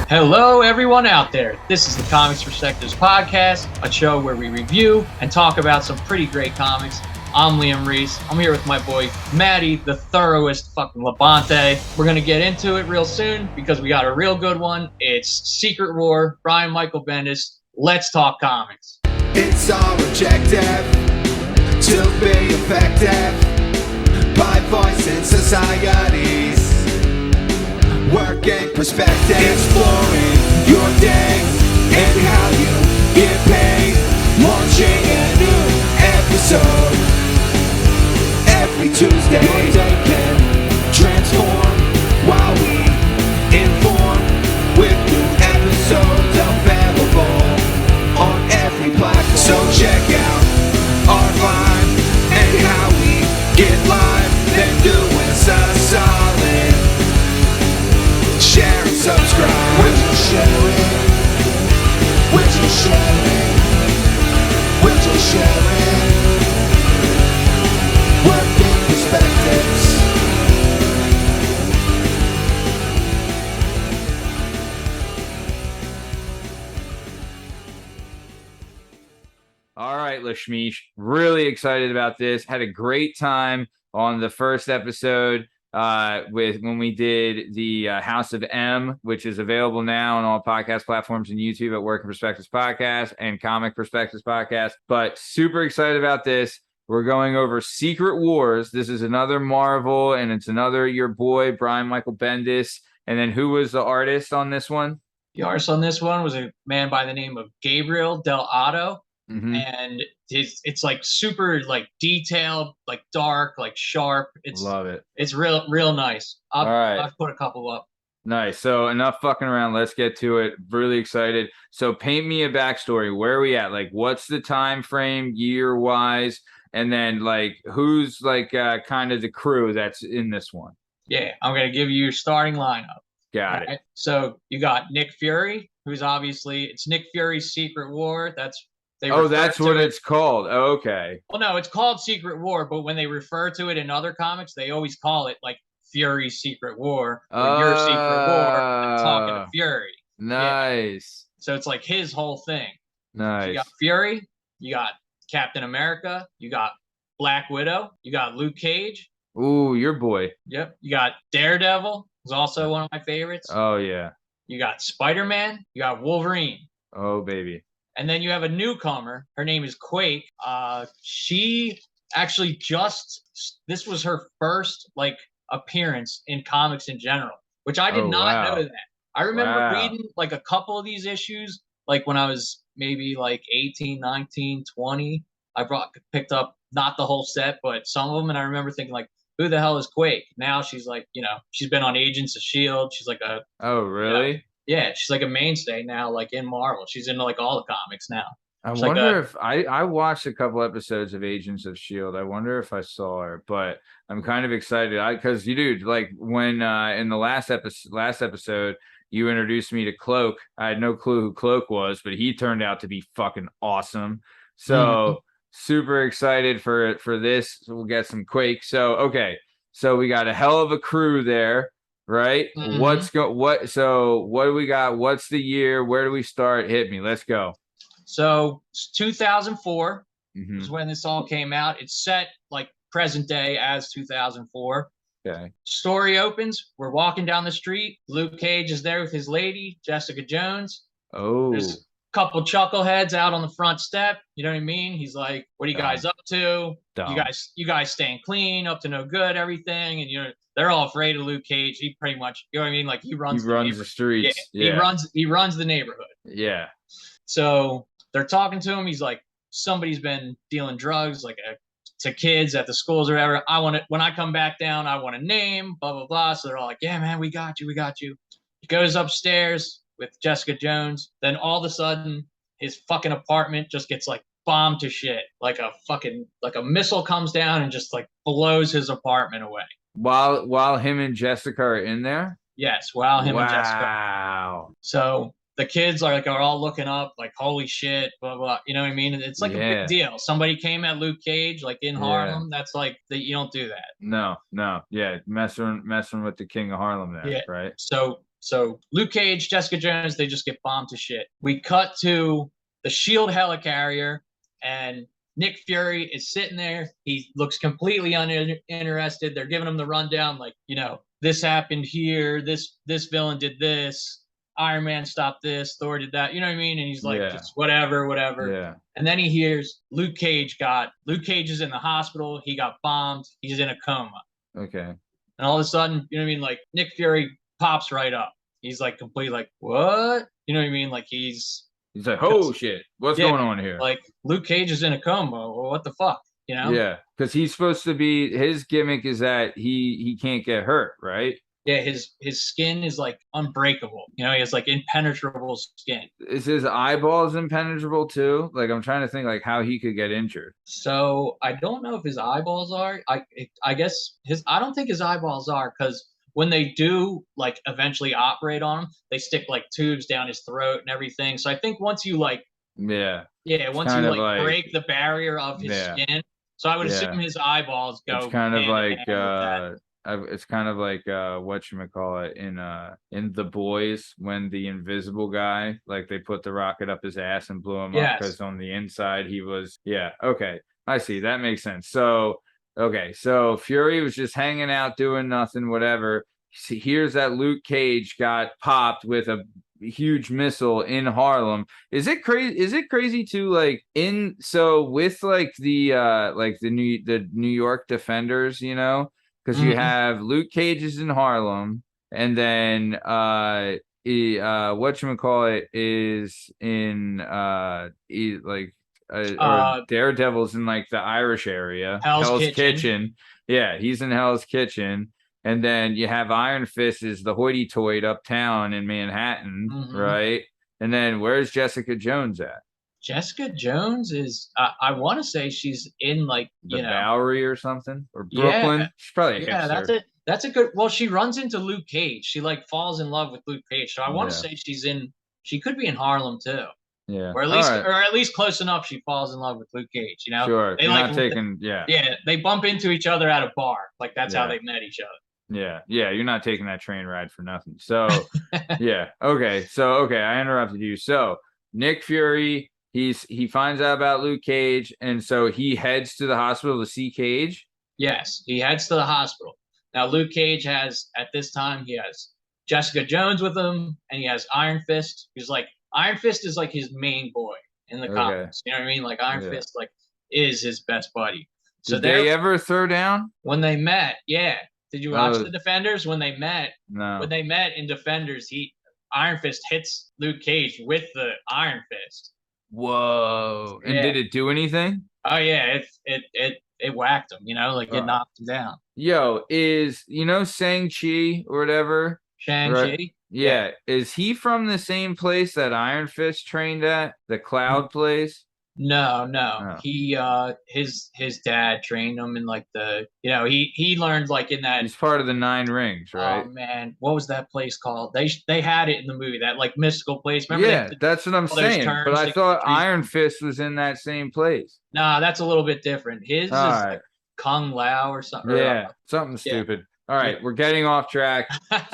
Hello, everyone out there. This is the Comics Perspectives Podcast, a show where we review and talk about some pretty great comics. I'm Liam Reese. I'm here with my boy, Maddie, the thoroughest fucking Labonte. We're going to get into it real soon because we got a real good one. It's Secret War, Brian Michael Bendis. Let's talk comics. It's our objective to be effective by voicing societies. Working perspective, exploring your day and how you get paid. Launching a new episode every Tuesday. Your day can transform while we inform with new episodes available on every platform. So check out our vibe and how we get live. Then do us a solid. Share and subscribe. Would you share it? Would you share it? Would you share it? Working perspectives. All right, Lashmish, really excited about this. Had a great time on the first episode when we did the House of M, which is available now on all podcast platforms and YouTube at Working Perspectives Podcast and Comic Perspectives Podcast. But super excited about this. We're going over Secret Wars. This is another Marvel, and it's another your boy, Brian Michael Bendis. And then who was the artist on this one? The artist on this one was a man by the name of Gabriel Del Otto. Mm-hmm. And it's like super like detailed, like dark, like sharp. Love it. It's real nice. All right. I've put a couple up. Nice. So enough fucking around. Let's get to it. Really excited. So paint me a backstory. Where are we at? Like, what's the time frame year wise? And then like who's like kind of the crew that's in this one? Yeah, I'm gonna give you your starting lineup. Got it. So you got Nick Fury, who's obviously it's Nick Fury's Secret War. That's what it's called. Oh, okay. Well, no, it's called Secret War, but when they refer to it in other comics, they always call it like Fury's Secret War or Your Secret War. And talking to Fury. Nice. Yeah. So it's like his whole thing. Nice. So you got Fury, you got Captain America, you got Black Widow, you got Luke Cage. Ooh, your boy. Yep. You got Daredevil, who's also one of my favorites. Oh, yeah. You got Spider-Man, you got Wolverine. Oh, baby. And then you have a newcomer. Her name is Quake. She actually this was her first like appearance in comics in general, which I did not know that. I remember reading like a couple of these issues, like when I was maybe like 18, 19, 20. I picked up not the whole set, but some of them. And I remember thinking like, who the hell is Quake? Now she's like, she's been on Agents of S.H.I.E.L.D. She's like a... Oh, really? Yeah, she's like a mainstay now, like in Marvel. She's into like all the comics now. I wonder if I watched a couple episodes of Agents of S.H.I.E.L.D. I wonder if I saw her, but I'm kind of excited because you dude, like when in the last episode you introduced me to Cloak. I had no clue who Cloak was, but he turned out to be fucking awesome. So super excited for this. So we'll get some Quake. So okay, so we got a hell of a crew there. Right? Mm-hmm. What do we got? What's the year? Where do we start? Hit me. Let's go. So 2004 is when this all came out. It's set like present day as 2004. Okay. Story opens. We're walking down the street. Luke Cage is there with his lady, Jessica Jones. Oh. There's a couple chuckleheads out on the front step. You know what I mean? He's like, "What are you guys up to? You guys staying clean, up to no good, everything." And they're all afraid of Luke Cage. He pretty much, you know what I mean? Like he runs the streets. Yeah. He runs the neighborhood. Yeah. So they're talking to him. He's like, somebody's been dealing drugs, like to kids at the schools or whatever. When I come back down, I want a name, blah, blah, blah. So they're all like, yeah, man, we got you. He goes upstairs with Jessica Jones. Then all of a sudden, his fucking apartment just gets like bombed to shit. Like a missile comes down and just like blows his apartment away. While him and Jessica are in there? Yes, while him and Jessica. Wow. So the kids are all looking up, like, holy shit, blah, blah. You know what I mean? It's like a big deal. Somebody came at Luke Cage, like in Harlem. That's like, you don't do that. No. Yeah. Messing with the king of Harlem there, right? So So Luke Cage, Jessica Jones, they just get bombed to shit. We cut to the Shield helicarrier, and Nick Fury is sitting there. He looks completely uninterested. They're giving him the rundown, like, you know, this happened here. This villain did this. Iron Man stopped this. Thor did that. You know what I mean? And he's like, just whatever. Yeah. And then he hears Luke Cage is in the hospital. He got bombed. He's in a coma. Okay. And all of a sudden, you know what I mean? Like Nick Fury pops right up. He's like completely like, what? You know what I mean? Like he's like, oh shit, what's going on here? Like Luke Cage is in a coma. Well, what the fuck? You know? Yeah, because he's supposed to be. His gimmick is that he can't get hurt, right? Yeah, his skin is like unbreakable. You know, he has like impenetrable skin. Is his eyeballs impenetrable too? Like I'm trying to think like how he could get injured. So I don't know if his eyeballs are. I guess I don't think his eyeballs are, because when they do like eventually operate on him, they stick like tubes down his throat and everything. So I think once you like once you like break the barrier of his skin, so I would assume his eyeballs go. It's kind of like it's kind of like whatchamacallit in The Boys, when the invisible guy, like they put the rocket up his ass and blew him up because on the inside he was okay, I see, that makes sense. So so Fury was just hanging out doing nothing, whatever. He hears that Luke Cage got popped with a huge missile in Harlem. Is it crazy too, like with like the New York Defenders, you know? Because you have Luke Cage is in Harlem, and then whatchamacallit is in Daredevil's in like the Irish area. Hell's Kitchen. Yeah, he's in Hell's Kitchen. And then you have Iron Fist is the hoity-toity uptown in Manhattan, right? And then where's Jessica Jones at? Jessica Jones is, I want to say she's in like the Bowery or something, or Brooklyn. Yeah, she's probably a hipster. That's a good. Well, she runs into Luke Cage. She like falls in love with Luke Cage. So I want to say she could be in Harlem too. Yeah, or at least close enough. She falls in love with Luke Cage. You know, sure. They they bump into each other at a bar. Like that's how they met each other. Yeah, you're not taking that train ride for nothing. So, I interrupted you. So, Nick Fury, he finds out about Luke Cage, and so he heads to the hospital to see Cage. Yes, he heads to the hospital. Now, Luke Cage he has Jessica Jones with him, and he has Iron Fist. Iron Fist is like his main boy in the comics. You know what I mean? Like Iron Fist, like is his best buddy. So did they ever throw down when they met? Yeah. Did you watch the Defenders when they met? No. When they met in Defenders, Iron Fist hits Luke Cage with the Iron Fist. Whoa! And did it do anything? Oh yeah, it whacked him. You know, like it knocked him down. Yo, Shang-Chi or whatever? Shang-Chi. Right? Yeah. Is he from the same place that Iron Fist trained at? The Cloud place? No. Oh. He his dad trained him in like he learned like in that. He's part of the Nine Rings, right? Oh man, what was that place called? They had it in the movie, that like mystical place. Remember? That's what I'm saying. But I thought Iron Fist was in that same place. Nah, that's a little bit different. His is like Kung Lao or something. Yeah, something stupid. All right, we're getting off track.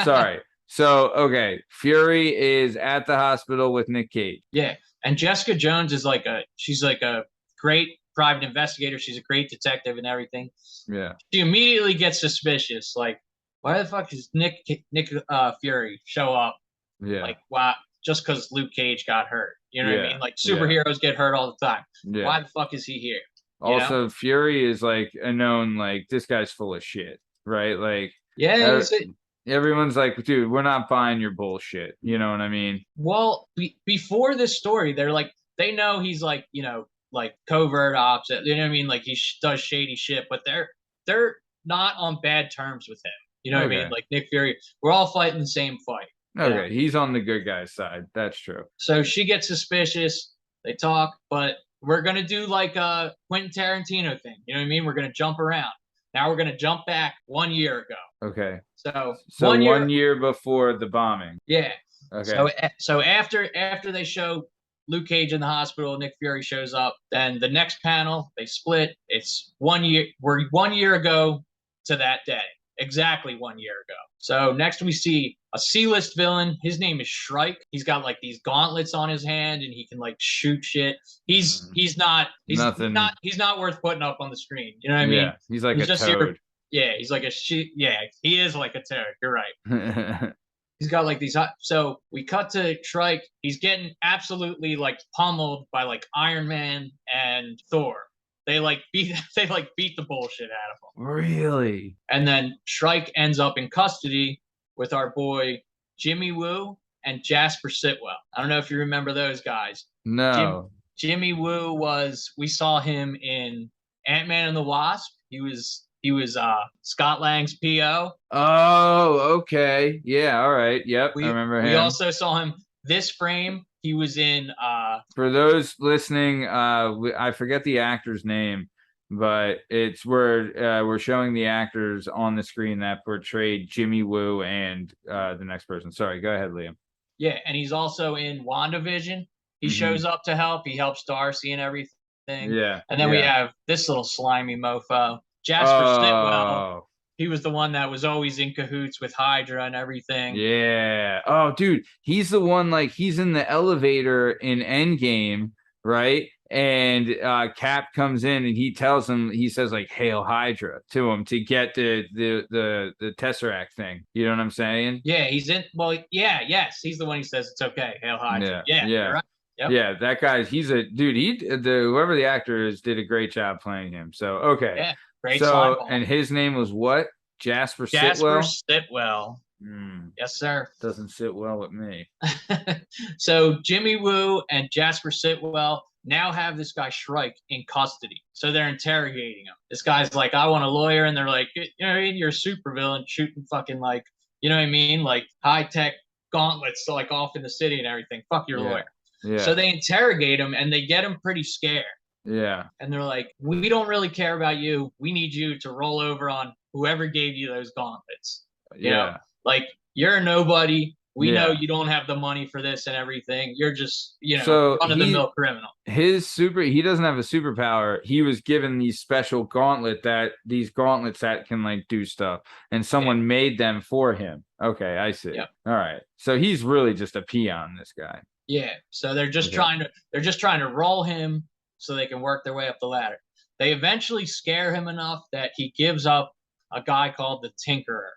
Sorry. So Fury is at the hospital with Nick Cage. Yeah. And Jessica Jones is she's like a great private investigator. She's a great detective and everything. Yeah. She immediately gets suspicious. Like, why the fuck does Nick Fury show up? Yeah. Like, wow, just because Luke Cage got hurt. You know what I mean? Like, superheroes get hurt all the time. Yeah. Why the fuck is he here? Also, Fury is like a known, like, this guy's full of shit, right? Like, everyone's like, dude, we're not buying your bullshit. You know what I mean? Well, before this story, they know he's like, like covert ops. You know what I mean? Like he does shady shit, but they're not on bad terms with him. You know what I mean? Like Nick Fury, we're all fighting the same fight. Okay, he's on the good guy's side. That's true. So she gets suspicious. They talk, but we're gonna do like a Quentin Tarantino thing. You know what I mean? We're gonna jump around. Now we're gonna jump back 1 year ago. Okay. So 1 year before the bombing. Yeah. Okay. So after they show Luke Cage in the hospital, Nick Fury shows up. Then the next panel, they split. It's 1 year. We're 1 year ago to that day. exactly 1 year ago. So next we see a C-list villain. His name is Shrike. He's got like these gauntlets on his hand, and he can like shoot shit. He's Nothing. not worth putting up on the screen. You know what I mean? Yeah, he's like He's a just toad. here. Yeah, he's like a she. Yeah, he is like a toad. You're right. He's got like these. So we cut to Shrike. He's getting absolutely like pummeled by like Iron Man and Thor. They beat the bullshit out of him. Really? And then Shrike ends up in custody with our boy Jimmy Woo and Jasper Sitwell. I don't know if you remember those guys. No. Jimmy Woo we saw him in Ant-Man and the Wasp. He was Scott Lang's PO. Oh, okay. Yeah, all right. Yep, I remember him. We also saw him this frame. He was in For those listening, I forget the actor's name, but we're showing the actors on the screen that portrayed Jimmy Woo and the next person. Sorry, go ahead, Liam. Yeah, and he's also in WandaVision. He shows up to help. He helps Darcy and everything. Yeah. And then we have this little slimy mofo, Jasper Sitwell. He was the one that was always in cahoots with Hydra and everything. Yeah. Oh, dude, he's the one, like, he's in the elevator in Endgame, right? And Cap comes in and he tells him, he says like "Hail Hydra" to him to get the Tesseract thing. You know what I'm saying? Yeah, he's in. Well, yeah, yes, he's the one who says it's okay. Hail Hydra. Yeah. You're right. Yep. Yeah, that guy's he's a dude. Whoever the actor is did a great job playing him. So okay. Yeah, great. So and his name was what? Jasper Sitwell. Sitwell. Yes, sir. Doesn't sit well with me. So Jimmy Woo and Jasper Sitwell now have this guy Shrike in custody. So they're interrogating him. This guy's like, I want a lawyer. And they're like, you know, you're a supervillain shooting fucking like, you know what I mean? Like high-tech gauntlets like off in the city and everything. Fuck your lawyer. Yeah. So they interrogate him and they get him pretty scared. Yeah. And they're like, we don't really care about you. We need you to roll over on whoever gave you those gauntlets. You know, like you're a nobody. We know you don't have the money for this and everything. You're just, you know, run-of-the-mill criminal. He doesn't have a superpower. He was given these special gauntlets that can like do stuff, and someone made them for him. Okay, I see. Yep. All right. So he's really just a peon, this guy. Yeah. So they're just trying to roll him so they can work their way up the ladder. They eventually scare him enough that he gives up a guy called the Tinkerer.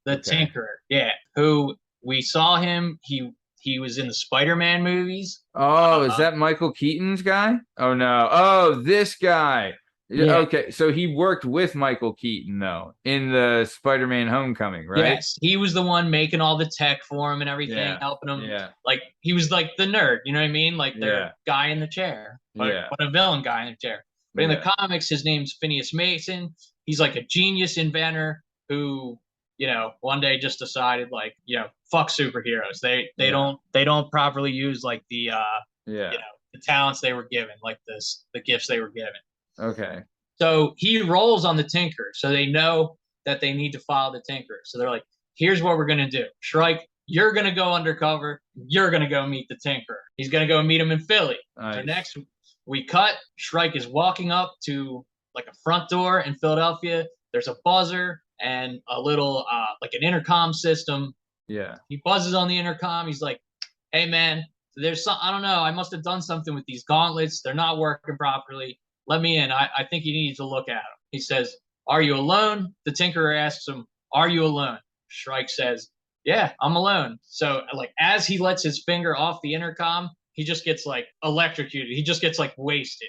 The Tinkerer, yeah. Who we saw him. He was in the Spider-Man movies. Oh, is that Michael Keaton's guy? Oh no. Oh, this guy. Yeah. Okay, so he worked with Michael Keaton though in the Spider-Man Homecoming, right? Yes, he was the one making all the tech for him and everything, helping him. Yeah, like he was like the nerd, you know what I mean? Like the guy in the chair, but a villain guy in the chair. But in the comics, his name's Phineas Mason. He's like a genius inventor who, you know, one day just decided like, you know, fuck superheroes. They don't properly use like the you know, the talents they were given, like the gifts they were given. Okay. So he rolls on the Tinker. So they know that they need to follow the Tinker. So they're like, here's what we're gonna do. Shrike, you're gonna go undercover. You're gonna go meet the Tinker. He's gonna go meet him in Philly. Nice. So next we cut. Shrike is walking up to like a front door in Philadelphia. There's a buzzer and a little like an intercom system. Yeah. He buzzes on the intercom. He's like, hey man, there's some, I don't know, I must have done something with these gauntlets. They're not working properly. Let me in. I think you need to look at them. He says, are you alone? The Tinkerer asks him, are you alone? Shrike says, yeah, I'm alone. So like as he lets his finger off the intercom, he just gets like electrocuted. He just gets like wasted.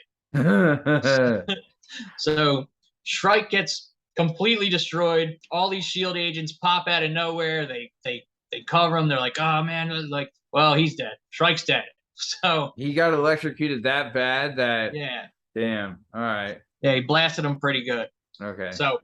So Shrike gets completely destroyed. All these SHIELD agents pop out of nowhere. They cover him. They're like, oh man, like, well, he's dead. Shrike's dead. So he got electrocuted that bad that damn. All right. Yeah, he blasted him pretty good. Okay. So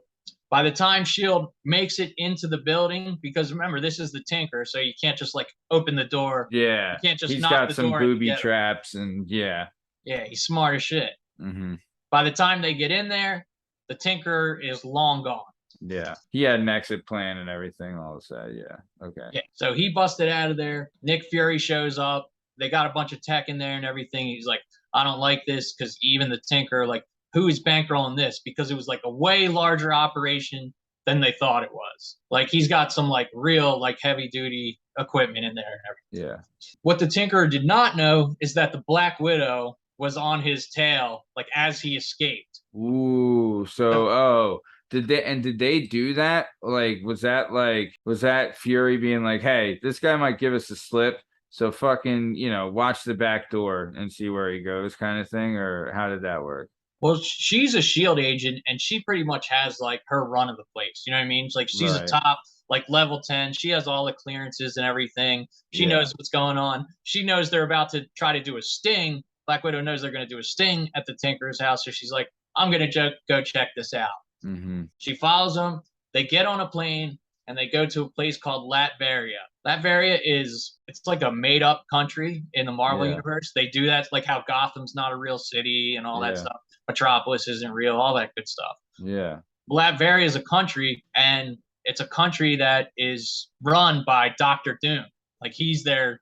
by the time SHIELD makes it into the building, because remember, this is the Tinker, so you can't just like open the door. Yeah. You can't just he's knock got the some door booby traps and Yeah, he's smart as shit. Mm-hmm. By the time they get in there, the Tinker is long gone. Yeah. He had an exit plan and everything, all of that. Yeah. Okay. Yeah. So he busted out of there. Nick Fury shows up. They got a bunch of tech in there and everything. He's like, I don't like this because even the Tinker, like, who is bankrolling this? Because it was like a way larger operation than they thought it was. Like he's got some like real like heavy duty equipment in there and everything. Yeah. What the Tinkerer did not know is that the Black Widow was on his tail like as he escaped. Ooh. So did they do that? Like was that Fury being like, hey, this guy might give us a slip, so fucking, watch the back door and see where he goes, kind of thing? Or how did that work? Well, she's a shield agent and she pretty much has like her run of the place. You know what I mean? It's like she's a Right. top like level 10. She has all the clearances and everything. She Yeah. knows what's going on. She knows they're about to try to do a sting. Black Widow knows they're going to do a sting at the Tinker's house. So she's like, I'm going to go check this out. Mm-hmm. She follows them. They get on a plane and they go to a place called Latveria. Latveria it's like a made up country in the Marvel Yeah. universe. They do that. It's like how Gotham's not a real city and all that Yeah. stuff. Metropolis isn't real, all that good stuff. Yeah. Latveria is a country, and it's a country that is run by Doctor Doom. Like he's their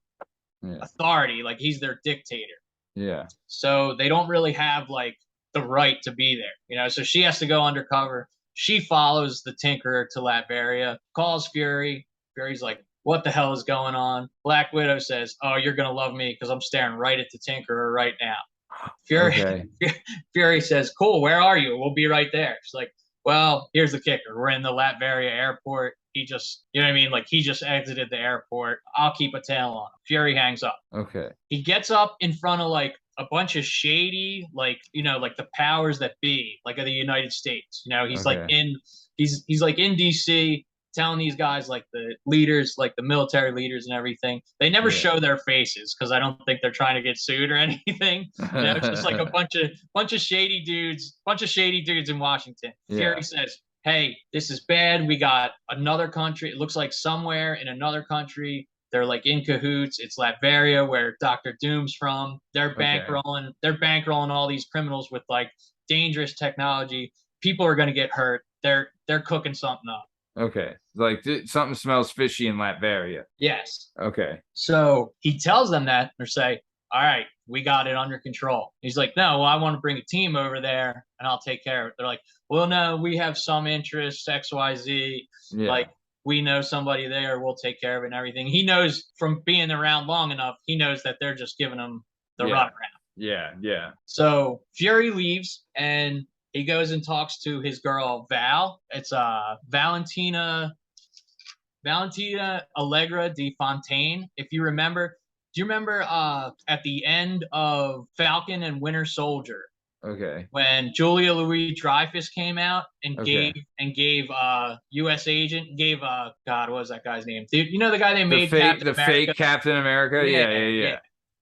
authority, like he's their dictator. Yeah. So they don't really have like the right to be there, So she has to go undercover. She follows the Tinkerer to Latveria, calls Fury. Fury's like, what the hell is going on? Black Widow says, oh, you're going to love me because I'm staring right at the Tinkerer right now. Fury says, cool, where are you? We'll be right there. She's like, well, here's the kicker. We're in the Latveria airport. He just, Like he just exited the airport. I'll keep a tail on him. Fury hangs up. Okay. He gets up in front of like a bunch of shady, like the powers that be, like of the United States. He's like he's like in DC telling these guys, like the leaders, like the military leaders and everything. They never show their faces because I don't think they're trying to get sued or anything. It's just like a bunch of shady dudes in Washington. Yeah. Fury says, hey, this is bad. We got another country. It looks like somewhere in another country they're like in cahoots. It's Latveria, where Dr. Doom's from. They're bankrolling all these criminals with like dangerous technology. People are going to get hurt. They're cooking something up. Okay. Like something smells fishy in Latveria. Yes. Okay. So he tells them that. They say, all right, we got it under control. He's like, no, well, I want to bring a team over there and I'll take care of it. They're like, well, no, we have some interest, XYZ. Yeah. Like, we know somebody there. We'll take care of it and everything. He knows from being around long enough, he knows that they're just giving him the runaround. Yeah. Yeah. So Fury leaves and he goes and talks to his girl, Val. It's Valentina Allegra de Fontaine. If you remember, do you remember at the end of Falcon and Winter Soldier? Okay. When Julia Louis-Dreyfus came out and gave U.S. agent God, what was that guy's name? You know the guy they made the fake Captain America?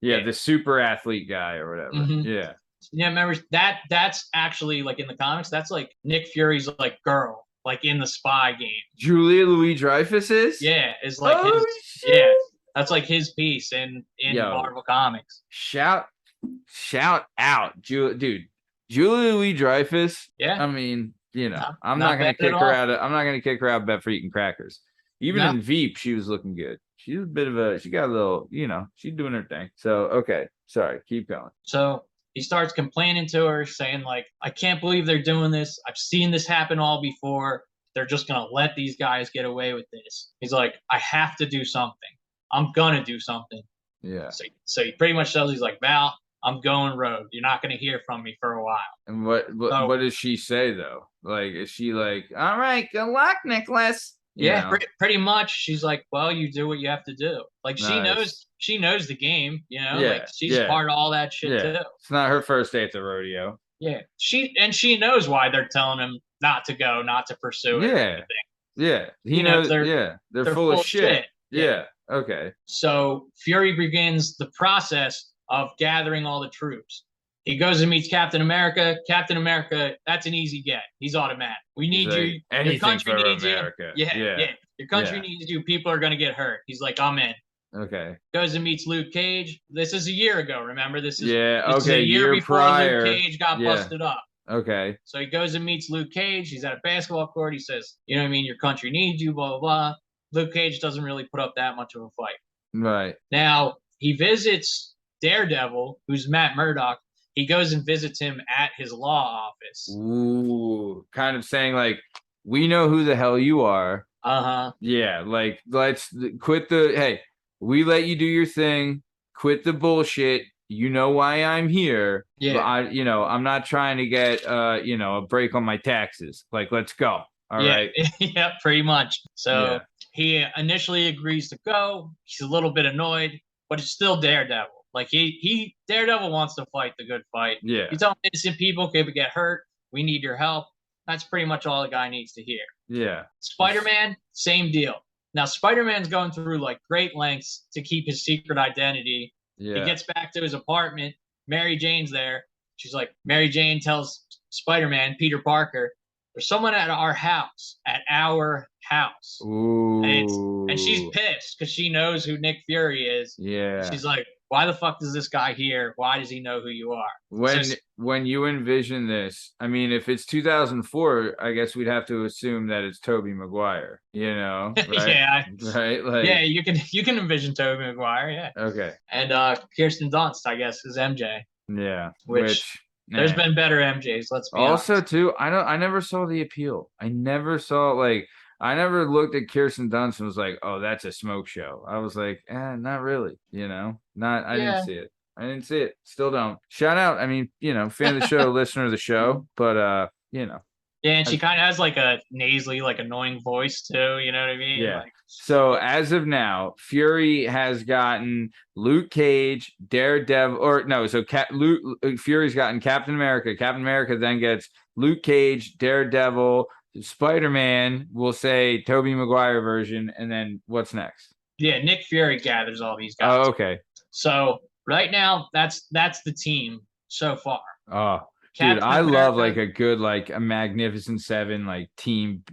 Yeah, the super athlete guy or whatever. Mm-hmm. Yeah. Yeah, remember that's actually like in the comics, that's like Nick Fury's like girl, like in the Spy game. Julia Louis-Dreyfus is? Yeah, is like his shit. Yeah. That's like his piece in Marvel Comics. Shout out, dude. Julia Louis-Dreyfus. Yeah. I mean, I'm not gonna kick her out. I'm not gonna kick her out of bed for eating crackers. Even in Veep, she was looking good. She got a little, she's doing her thing. So okay, sorry, keep going. So he starts complaining to her, saying like, I can't believe they're doing this. I've seen this happen all before. They're just gonna let these guys get away with this. He's like, I have to do something. I'm gonna do something. Yeah. So he pretty much tells, he's like, Val, I'm going rogue. You're not going to hear from me for a while. And what does she say though? Like, is she like, all right, good luck, Nicholas? Pretty much. She's like, well, you do what you have to do. Like she knows the game, like she's part of all that shit too. It's not her first day at the rodeo. Yeah. She knows why they're telling him not to go, not to pursue it. Or yeah. He knows. They're full of shit. Yeah. Okay. So Fury begins the process of gathering all the troops. He goes and meets Captain America. Captain America, that's an easy get. He's automatic. We need you. Your country needs America. you. Yeah. Your country needs you. People are going to get hurt. He's like, I'm in. Okay. Goes and meets Luke Cage. This is a year ago, remember? This is a year before prior. Luke Cage got busted up. Okay. So he goes and meets Luke Cage. He's at a basketball court. He says, you know what I mean? Your country needs you, blah, blah, blah. Luke Cage doesn't really put up that much of a fight. Right. Now, he visits Daredevil, who's Matt Murdock. He goes and visits him at his law office. Ooh, kind of saying like, we know who the hell you are. Uh-huh. Yeah, like let's quit the hey, we let you do your thing, quit the bullshit. You know why I'm here. Yeah. But I'm not trying to get a break on my taxes. Like, let's go. All yeah. right. Yeah, pretty much. So Yeah. he initially agrees to go. He's a little bit annoyed, but it's still Daredevil. Like he Daredevil wants to fight the good fight. Yeah. You tell innocent people could get hurt. We need your help. That's pretty much all the guy needs to hear. Yeah. Spider-Man, same deal. Now Spider-Man's going through like great lengths to keep his secret identity. Yeah. He gets back to his apartment. Mary Jane's there. She's like, Mary Jane tells Spider-Man, Peter Parker, there's someone at our house, Ooh. And she's pissed because she knows who Nick Fury is. Yeah. She's like, why the fuck is this guy here? Why does he know who you are? When you envision this, I mean, if it's 2004, I guess we'd have to assume that it's Tobey Maguire, right? Yeah. Right? Like, yeah, you can envision Tobey Maguire, yeah. Okay. And Kirsten Dunst, I guess, is MJ. Yeah. Which there's been better MJs, let's be also honest. too, I never saw the appeal. I never looked at Kirsten Dunst and was like, oh, that's a smoke show. I was like, not really, I didn't see it. I didn't see it. Still don't. Shout out. I mean, fan of the show, listener of the show, but Yeah, and she kind of has like a nasally, like annoying voice too. You know what I mean? Yeah. Like, so as of now, Fury has gotten Luke Cage, Daredevil, or no, so Fury's gotten Captain America. Captain America then gets Luke Cage, Daredevil, Spider-Man. We'll say Tobey Maguire version, and then what's next? Yeah, Nick Fury gathers all these guys. Oh, okay. So right now, that's the team so far. Oh, Captain dude, I America, love like a good, like a Magnificent Seven, like team,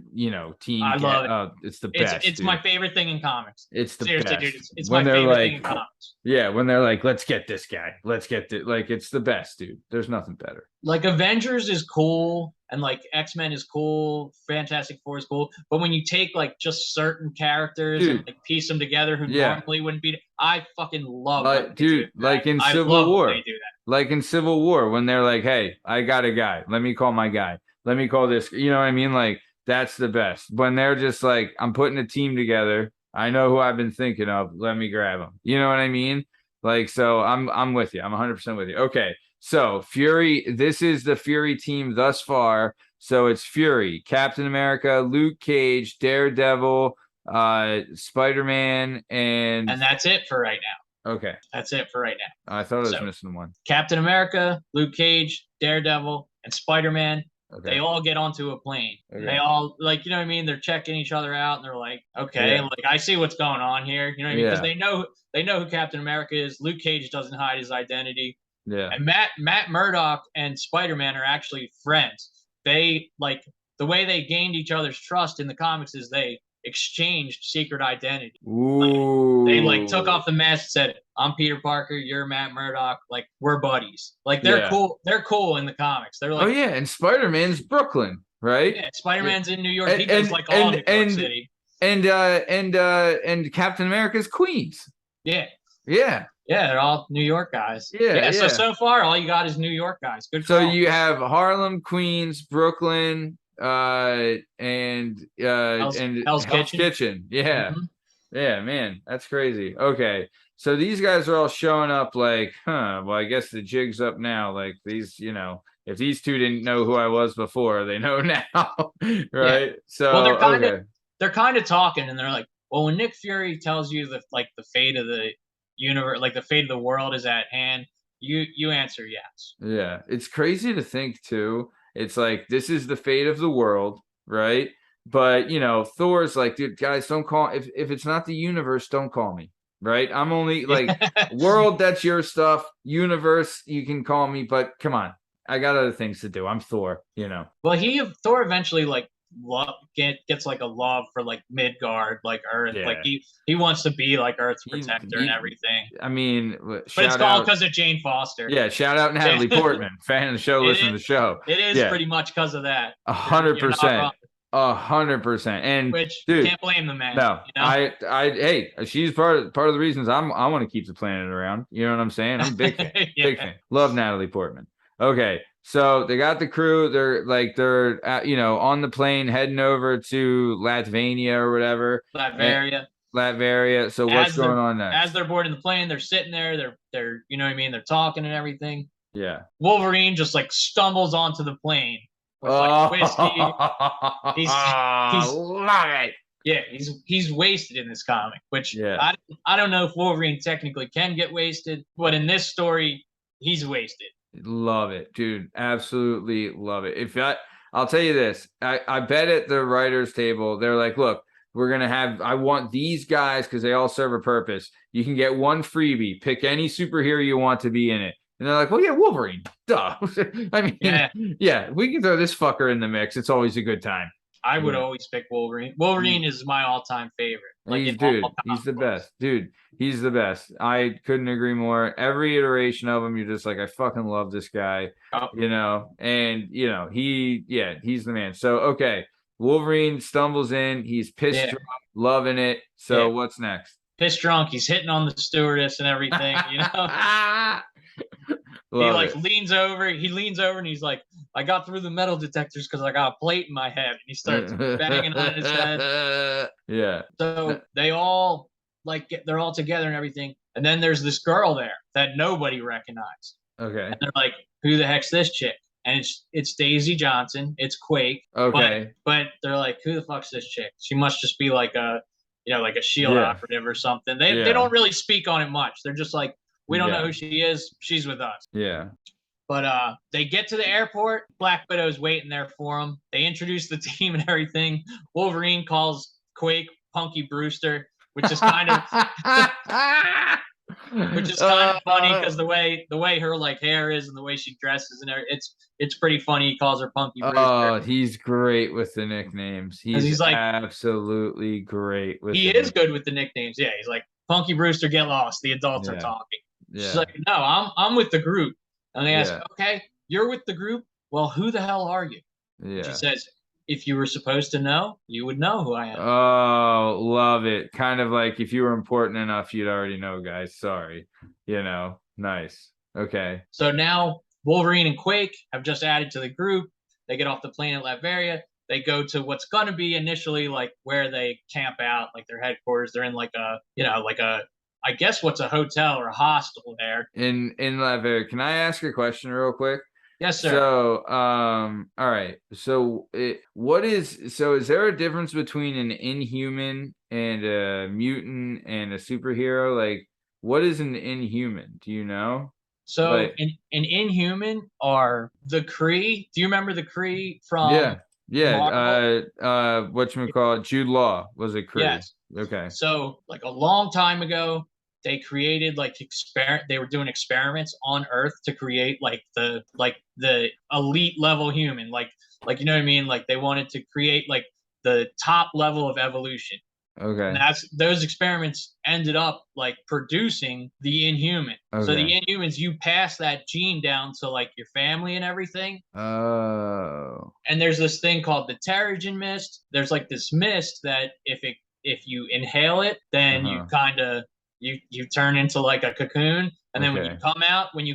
team. I love it. Oh, it's the best. It's my favorite thing in comics. It's the Seriously, best. dude, it's my favorite thing in comics. Yeah, when they're like, let's get this guy. Let's get it. Like, it's the best, dude. There's nothing better. Like Avengers is cool, and like X-Men is cool, Fantastic Four is cool, but when you take like just certain characters and like piece them together who normally wouldn't be, I fucking love it. Dude, like in Civil War. They do that. Like in Civil War, when they're like, hey, I got a guy. Let me call my guy. Let me call this. You know what I mean? Like, that's the best. When they're just like, I'm putting a team together. I know who I've been thinking of. Let me grab them. You know what I mean? Like, so I'm with you. I'm 100% with you. Okay. So Fury, this is the Fury team thus far. So it's Fury, Captain America, Luke Cage, Daredevil, Spider-Man, and that's it for right now. Okay. That's it for right now. I thought I was missing one. Captain America, Luke Cage, Daredevil, and Spider-Man. Okay. They all get onto a plane. Okay. They all, like, you know what I mean? They're checking each other out, and they're like, okay, like, I see what's going on here. You know what I mean? Because they know who Captain America is. Luke Cage doesn't hide his identity. Yeah. And Matt Murdock and Spider-Man are actually friends. They, like, the way they gained each other's trust in the comics is they exchanged secret identity. Ooh. They like took off the mask and said, I'm Peter Parker, you're Matt Murdock, like we're buddies. Like they're cool. They're cool in the comics. They're like, oh yeah, and Spider-Man's Brooklyn, right? Yeah, Spider-Man's in New York. He does like all New York City. And Captain America's Queens. Yeah. Yeah. Yeah, they're all New York guys. Yeah. So far all you got is New York guys. Good. So you have Harlem, Queens, Brooklyn, and Hell's Kitchen. Yeah. Mm-hmm. Yeah, man, that's crazy. Okay, so these guys are all showing up like, well, I guess the jig's up now. Like these, if these two didn't know who I was before, they know now, right? Yeah. So well, they're kind of talking, and they're like, well, when Nick Fury tells you the fate of the universe, like the fate of the world is at hand, you answer yes. Yeah, it's crazy to think too. It's like, this is the fate of the world, right? But, Thor's like, dude, guys, don't call. If it's not the universe, don't call me, right? I'm only like, world, that's your stuff. Universe, you can call me, but come on. I got other things to do. I'm Thor, Well, Thor eventually, like, gets like a love for like Midgard, like Earth. Yeah. Like he wants to be like Earth's protector and everything. I mean, but it's called because of Jane Foster. Yeah, shout out Natalie Portman, fan of the show, listen to the show. It is pretty much because of that. 100%. 100%. And which dude, can't blame the man. No, hey, she's part of the reasons I want to keep the planet around. You know what I'm saying? I'm a big fan. Big fan. Love Natalie Portman. Okay, so they got the crew. They're on the plane heading over to Latvania or whatever. Latveria. Latveria. So what's going on next? As they're boarding the plane, they're sitting there. They're you know what I mean. They're talking and everything. Yeah. Wolverine just like stumbles onto the plane with like whiskey. He's love it. Yeah, he's wasted in this comic, which Yeah. I don't know if Wolverine technically can get wasted, but in this story, he's wasted. Love it, dude. Absolutely love it. I'll tell you this, I bet at the writers' table, they're like, look, I want these guys because they all serve a purpose. You can get one freebie, pick any superhero you want to be in it. And they're like, well, yeah, Wolverine. Duh. I mean, yeah, we can throw this fucker in the mix. It's always a good time. I would always pick Wolverine. Wolverine is my all-time favorite. Like, he's the best. Dude, he's the best. I couldn't agree more. Every iteration of him, you're just like, I fucking love this guy. And he's the man. So okay, Wolverine stumbles in, he's pissed drunk, loving it. So what's next? Pissed drunk, he's hitting on the stewardess and everything, He leans over and he's like, I got through the metal detectors because I got a plate in my head. And he starts banging on his head. Yeah. So they all they're all together and everything. And then there's this girl there that nobody recognized. Okay. And they're like, who the heck's this chick? And it's Daisy Johnson. It's Quake. Okay. But they're like, who the fuck's this chick? She must just be like a SHIELD operative or something. They don't really speak on it much. They're just like, we don't know who she is. She's with us. Yeah. But they get to the airport. Black Widow's waiting there for them. They introduce the team and everything. Wolverine calls Quake Punky Brewster, which is kind of funny because the way her like hair is and the way she dresses and everything, it's pretty funny. He calls her Punky Brewster. Oh, he's great with the nicknames. He's like absolutely great with. He is good with the nicknames. Yeah, he's like Punky Brewster, get lost. The adults are talking. Yeah. She's like, no, I'm with the group. And they ask, okay, you're with the group? Well, who the hell are you? Yeah. She says, if you were supposed to know, you would know who I am. Oh, love it. Kind of like if you were important enough, you'd already know, guys. Sorry. Nice. Okay. So now Wolverine and Quake have just added to the group. They get off the plane at Latveria. They go to what's going to be initially like where they camp out, like their headquarters. They're in like a I guess what's a hotel or a hostel there. In Latveria. Can I ask a question real quick? Yes, sir. So, all right. So is there a difference between an Inhuman and a mutant and a superhero? Like, what is an Inhuman? Do you know? So an Inhuman are the Kree. Do you remember the Kree from whatchamacallit? Jude Law was a Kree. Yes. Okay. So like a long time ago, they created they were doing experiments on Earth to create the elite level human, like you know what I mean? Like they wanted to create like the top level of evolution. Okay. And those experiments ended up like producing the Inhuman. Okay. So the Inhumans, you pass that gene down to like your family and everything. Oh. And there's this thing called the Terrigen mist. There's like this mist that if you inhale it, then you kind of you turn into like a cocoon, and then when you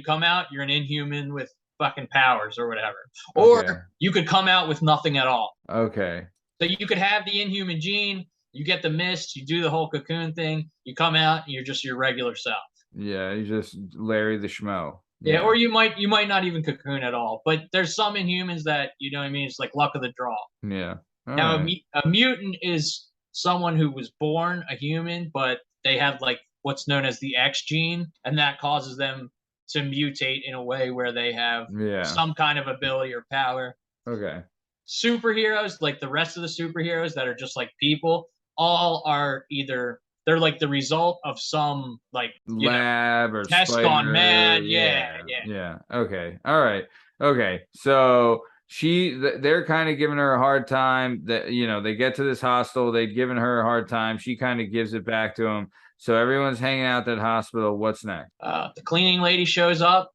come out, you're an Inhuman with fucking powers or whatever. Or you could come out with nothing at all. Okay. So you could have the Inhuman gene, you get the mist, you do the whole cocoon thing, you come out, and you're just your regular self. Yeah, you're just Larry the Schmo. Yeah, or you might not even cocoon at all. But there's some Inhumans that, you know what I mean, it's like luck of the draw. Yeah. Now a mutant is someone who was born a human, but they have like what's known as the X gene, and that causes them to mutate in a way where they have some kind of ability or power. Okay. Superheroes, like the rest of the superheroes that are just like people, all are either they're like the result of some like lab or test gone mad. Yeah. Okay. All right. Okay. So they're kind of giving her a hard time. That they get to this hostel, they'd given her a hard time. She kind of gives it back to them. So everyone's hanging out at that hospital. What's next? The cleaning lady shows up.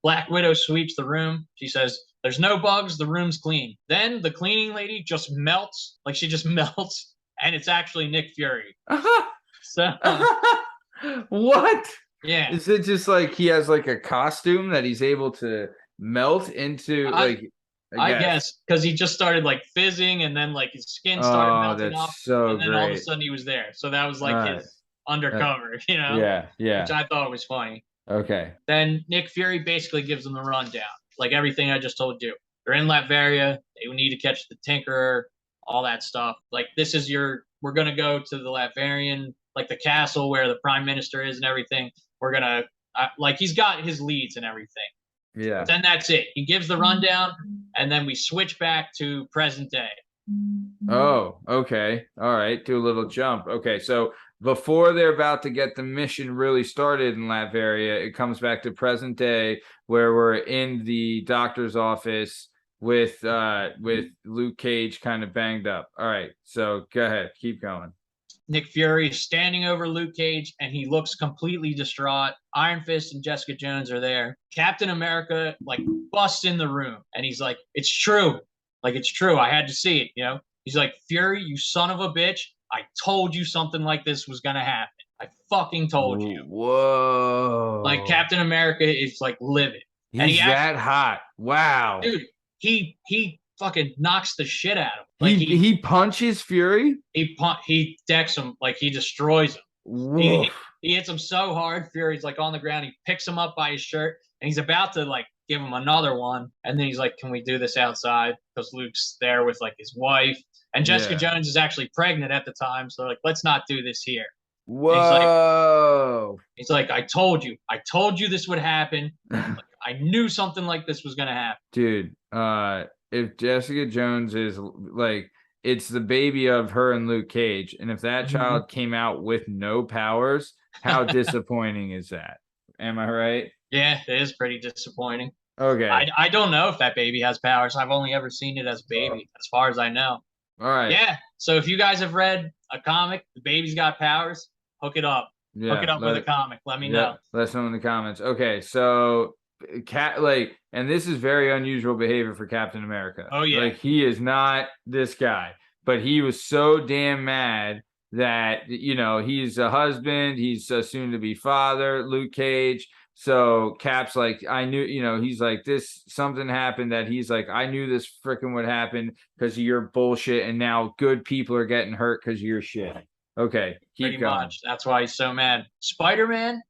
Black Widow sweeps the room. She says, "There's no bugs. The room's clean." Then the cleaning lady just melts. Like she just melts, and it's actually Nick Fury. So what? Yeah. Is it just like he has like a costume that he's able to melt into I guess because he just started like fizzing, and then like his skin started melting off, that's so and then all of a great. sudden he was there. So that was like All right. his undercover, Yeah, which I thought was funny. Okay. Then Nick Fury basically gives them the rundown, like everything I just told you. They're in Latveria. They need to catch the Tinkerer, all that stuff. Like we're gonna go to the Latverian, like the castle where the Prime Minister is and everything. We're gonna like he's got his leads and everything. Yeah. But then that's it. He gives the rundown, and then we switch back to present day. Oh, okay. All right. Do a little jump. Okay. So before they're about to get the mission really started in Latveria, it comes back to present day where we're in the doctor's office with Luke Cage kind of banged up. All right. So go ahead. Keep going. Nick Fury is standing over Luke Cage, and he looks completely distraught. Iron Fist and Jessica Jones are there. Captain America like busts in the room, and he's like, "It's true, like it's true. I had to see it." He's like, "Fury, you son of a bitch! I told you something like this was gonna happen. I fucking told you." Whoa! Like Captain America is like livid. He's that hot. Wow, dude. He fucking knocks the shit out of him. Like he punches Fury. He decks him, like he destroys him. He hits him so hard. Fury's like on the ground. He picks him up by his shirt, and he's about to like give him another one. And then he's like, "Can we do this outside?" Because Luke's there with like his wife, and Jessica Jones is actually pregnant at the time. So like, let's not do this here. Whoa! He's like, I told you this would happen. Like, I knew something like this was gonna happen, dude. If Jessica Jones is like, it's the baby of her and Luke Cage, and if that child came out with no powers, how disappointing is that? Am I right? Yeah, it is pretty disappointing. Okay. I don't know if that baby has powers. I've only ever seen it as a baby, as far as I know. All right. Yeah. So if you guys have read a comic, the baby's got powers, hook it up. Yeah, hook it up with a comic. Let me know. Let us know in the comments. Okay, so and this is very unusual behavior for Captain America. Oh yeah. Like he is not this guy, but he was so damn mad that he's a husband, he's a soon to be father, Luke Cage. So Cap's like, I knew, he's like, something happened that he's like, I knew this freaking would happen because of your bullshit, and now good people are getting hurt because of your shit. Okay, keep going. Much. That's why he's so mad. Spider-Man,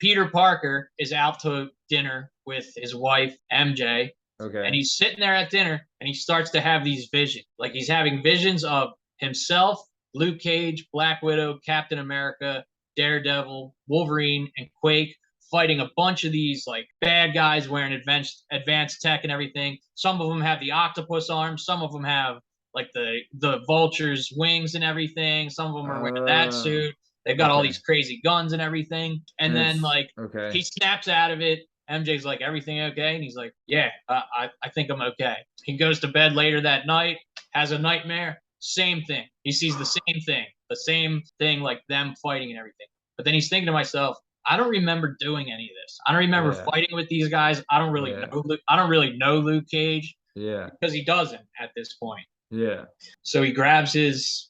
Peter Parker is out to dinner with his wife, MJ. Okay. And he's sitting there at dinner, and he starts to have these visions. Like he's having visions of himself, Luke Cage, Black Widow, Captain America, Daredevil, Wolverine, and Quake fighting a bunch of these like bad guys wearing advanced tech and everything. Some of them have the octopus arms. Some of them have like the Vulture's wings and everything. Some of them are wearing that suit. They've got all these crazy guns and everything. And then like he snaps out of it. MJ's like, "Everything okay?" And he's like, "Yeah, I think I'm okay." He goes to bed later that night, has a nightmare. Same thing. He sees the same thing, like them fighting and everything. But then he's thinking to himself, I don't remember doing any of this. I don't remember fighting with these guys. I don't really know Luke Cage. Yeah. Because he doesn't at this point. Yeah. So he grabs his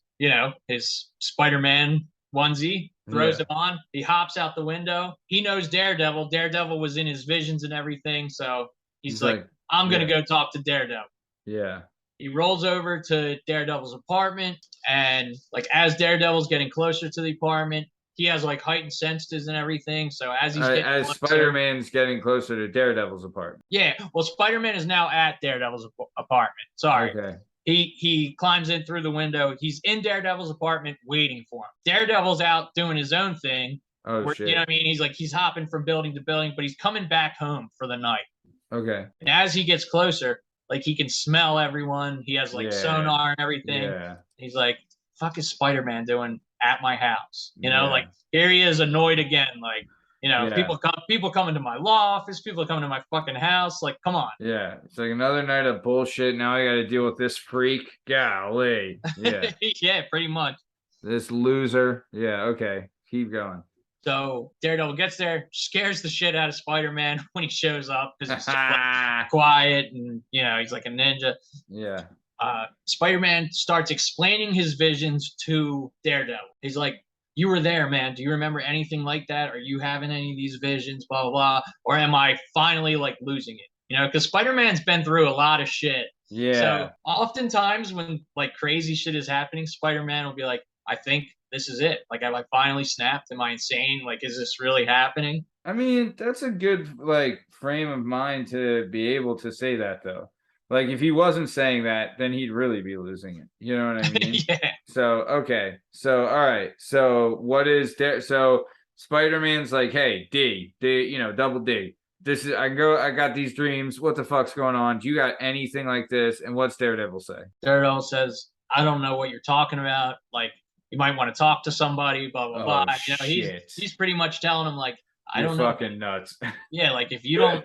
Spider-Man onesie, throws him on. He hops out the window. He knows Daredevil. Daredevil was in his visions and everything. So he's like, I'm going to go talk to Daredevil. Yeah. He rolls over to Daredevil's apartment. And like as Daredevil's getting closer to the apartment, he has like heightened senses and everything. So as Spider-Man's getting closer to Daredevil's apartment. Yeah. Well, Spider-Man is now at Daredevil's apartment. Sorry. Okay. He climbs in through the window. He's in Daredevil's apartment waiting for him. Daredevil's out doing his own thing. Oh, shit. You know what I mean? He's hopping from building to building, but he's coming back home for the night. Okay. And as he gets closer, like he can smell everyone. He has like sonar and everything. Yeah. He's like, "Fuck is Spider-Man doing at my house?" Like here he is annoyed again. Like, people coming to my law office, people coming to my fucking house. Like, come on. Yeah. It's like another night of bullshit. Now I got to deal with this freak. Golly. Yeah. Yeah, pretty much. This loser. Yeah. Okay. Keep going. So Daredevil gets there, scares the shit out of Spider-Man when he shows up because he's so, like, quiet and he's like a ninja. Yeah. Spider-Man starts explaining his visions to Daredevil. He's like, "You were there, man. Do you remember anything like that? Are you having any of these visions? Blah, blah, blah. Or am I finally like losing it? you know, because Spider-Man's been through a lot of shit. Yeah. So oftentimes when like crazy shit is happening, Spider-Man will be like, I think this is it. Like, have I finally snapped? Am I insane? Like, is this really happening? I mean, that's a good like frame of mind to be able to say that though. Like if he wasn't saying that, then he'd really be losing it. You know what I mean? Yeah. So okay. So all right. So what is there? So Spider-Man's like, hey, D, you know, double D. This is I got these dreams. What the fuck's going on? Do you got anything like this? And what's Daredevil say? Daredevil says, I don't know what you're talking about. Like, you might want to talk to somebody, blah, blah, blah. You know, he's pretty much telling him, like, I don't know. Fucking nuts. Yeah, like if you don't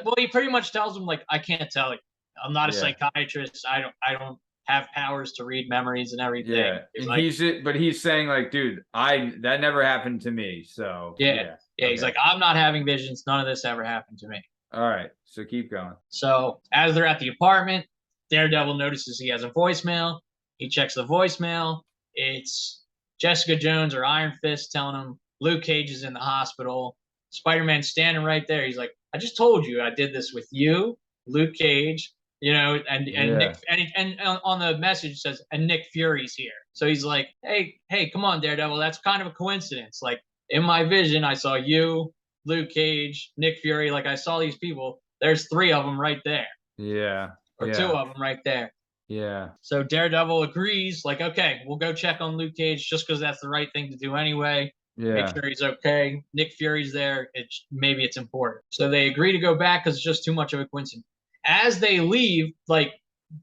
well, he pretty much tells him, like, I can't tell you. I'm not a psychiatrist. I don't have powers to read memories and everything. Yeah. He's And like, but he's saying, like, dude, that never happened to me. So yeah, he's like, I'm not having visions. None of this ever happened to me. All right. So keep going. So as they're at the apartment, Daredevil notices he has a voicemail. He checks the voicemail. It's Jessica Jones or Iron Fist telling him Luke Cage is in the hospital. Spider-Man's standing right there. He's like, I just told you I did this with you, Luke Cage, you know, and Nick, and on the message says, and Nick Fury's here. So he's like, hey, come on, Daredevil. That's kind of a coincidence. Like in my vision, I saw you, Luke Cage, Nick Fury. Like I saw these people. There's 3 of them right there. Yeah. Or 2 of them right there. Yeah. So Daredevil agrees, like, okay, we'll go check on Luke Cage just because that's the right thing to do anyway. Yeah. Make sure he's okay. Nick Fury's there. Maybe it's important. So they agree to go back because it's just too much of a coincidence. As they leave, like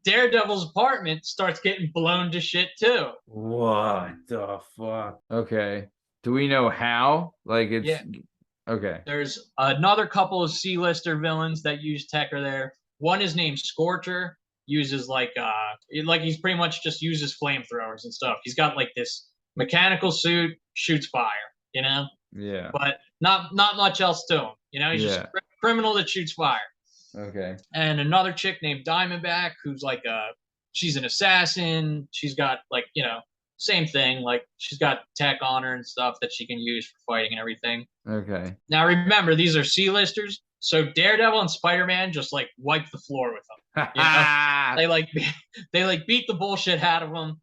Daredevil's apartment starts getting blown to shit too. What the fuck? Okay. Do we know how? Like it's okay. There's another couple of C-lister villains that use tech are there. One is named Scorcher. Uses like he's pretty much just uses flamethrowers and stuff. He's got like this mechanical suit, shoots fire, you know? Yeah. But not much else to him. You know, he's just a criminal that shoots fire. Okay. And another chick named Diamondback, who's like she's an assassin. She's got like, you know, same thing. Like she's got tech on her and stuff that she can use for fighting and everything. Okay. Now remember, these are C-listers. So Daredevil and Spider-Man just like wipe the floor with them. You know? they beat the bullshit out of him.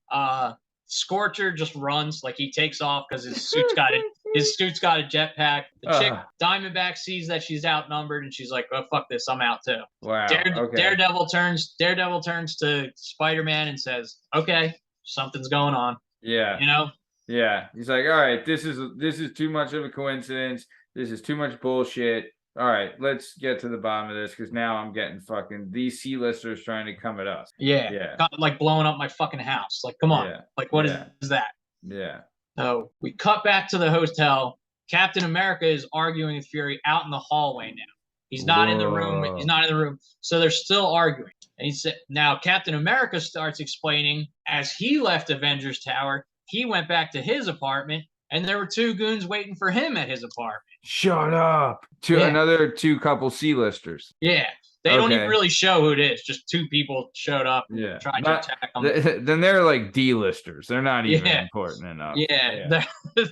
Scorcher just runs, like he takes off because his suit's got a jetpack. The chick Diamondback sees that she's outnumbered and she's like, "Oh fuck this, I'm out too." Wow. Daredevil turns to Spider-Man and says, "Okay, something's going on." Yeah. You know? Yeah. He's like, "All right, this is too much of a coincidence. This is too much bullshit. All right, let's get to the bottom of this because now I'm getting fucking these C-listers trying to come at us." Yeah. Like blowing up my fucking house. Like, come on. Like, what is that? Yeah. So we cut back to the hotel. Captain America is arguing with Fury out in the hallway now. He's not in the room. He's not in the room. So they're still arguing. And he said, now Captain America starts explaining as he left Avengers Tower, he went back to his apartment and there were 2 goons waiting for him at his apartment. Shut up. Another 2 couple C-listers. Yeah. They don't even really show who it is. Just 2 people showed up and tried to attack them. Then they're like D-listers. They're not even important enough. Yeah.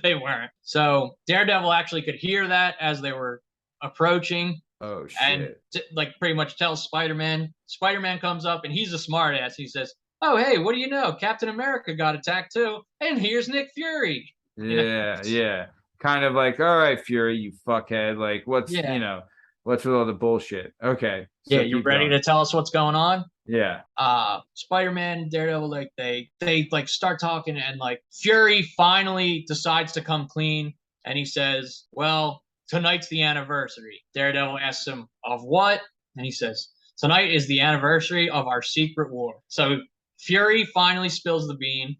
They weren't. So Daredevil actually could hear that as they were approaching. Oh, shit. And like pretty much tells Spider-Man. Spider-Man comes up and he's a smart ass. He says, "Oh, hey, what do you know? Captain America got attacked too. And here's Nick Fury." Yeah. Kind of like, all right, Fury, you fuckhead. Like, what's with all the bullshit? Okay. So you ready to tell us what's going on? Yeah. Spider-Man and Daredevil, like they like start talking and like Fury finally decides to come clean and he says, "Well, tonight's the anniversary." Daredevil asks him, "Of what?" And he says, "Tonight is the anniversary of our secret war." So Fury finally spills the bean.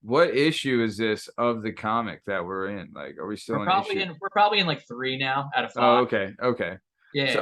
What issue is this of the comic that we're in? Like, are we still we're probably in like 3 now out of 5. Oh, okay. Yeah.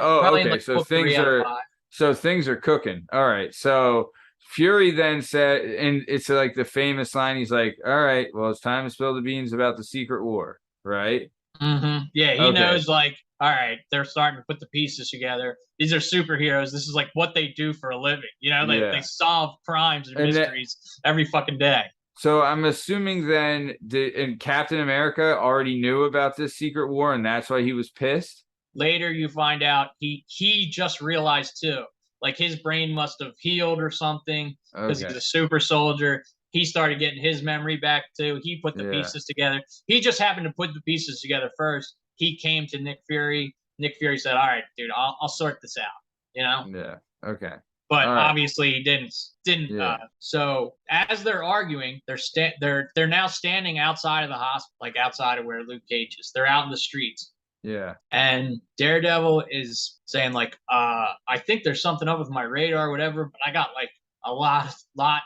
So, things are cooking. All right. So Fury then said, and it's like the famous line. He's like, "All right, well, it's time to spill the beans about the secret war." Right. Mm-hmm. Yeah. He knows like, all right, they're starting to put the pieces together. These are superheroes. This is like what they do for a living. You know, they solve crimes and mysteries every fucking day. So I'm assuming then, and Captain America already knew about this secret war, and that's why he was pissed? Later, you find out he just realized too, like his brain must have healed or something because Okay. he's a super soldier. He started getting his memory back too. He put the Yeah. pieces together. He just happened to put the pieces together first. He came to Nick Fury. Nick Fury said, "All right, dude, I'll sort this out." You know. Yeah. Okay. But All right. obviously he didn't. Yeah. So as they're arguing, they're now standing outside of the hospital, like outside of where Luke Cage is. They're out in the streets. Yeah. And Daredevil is saying like, I think there's something up with my radar or whatever, but I got like a lot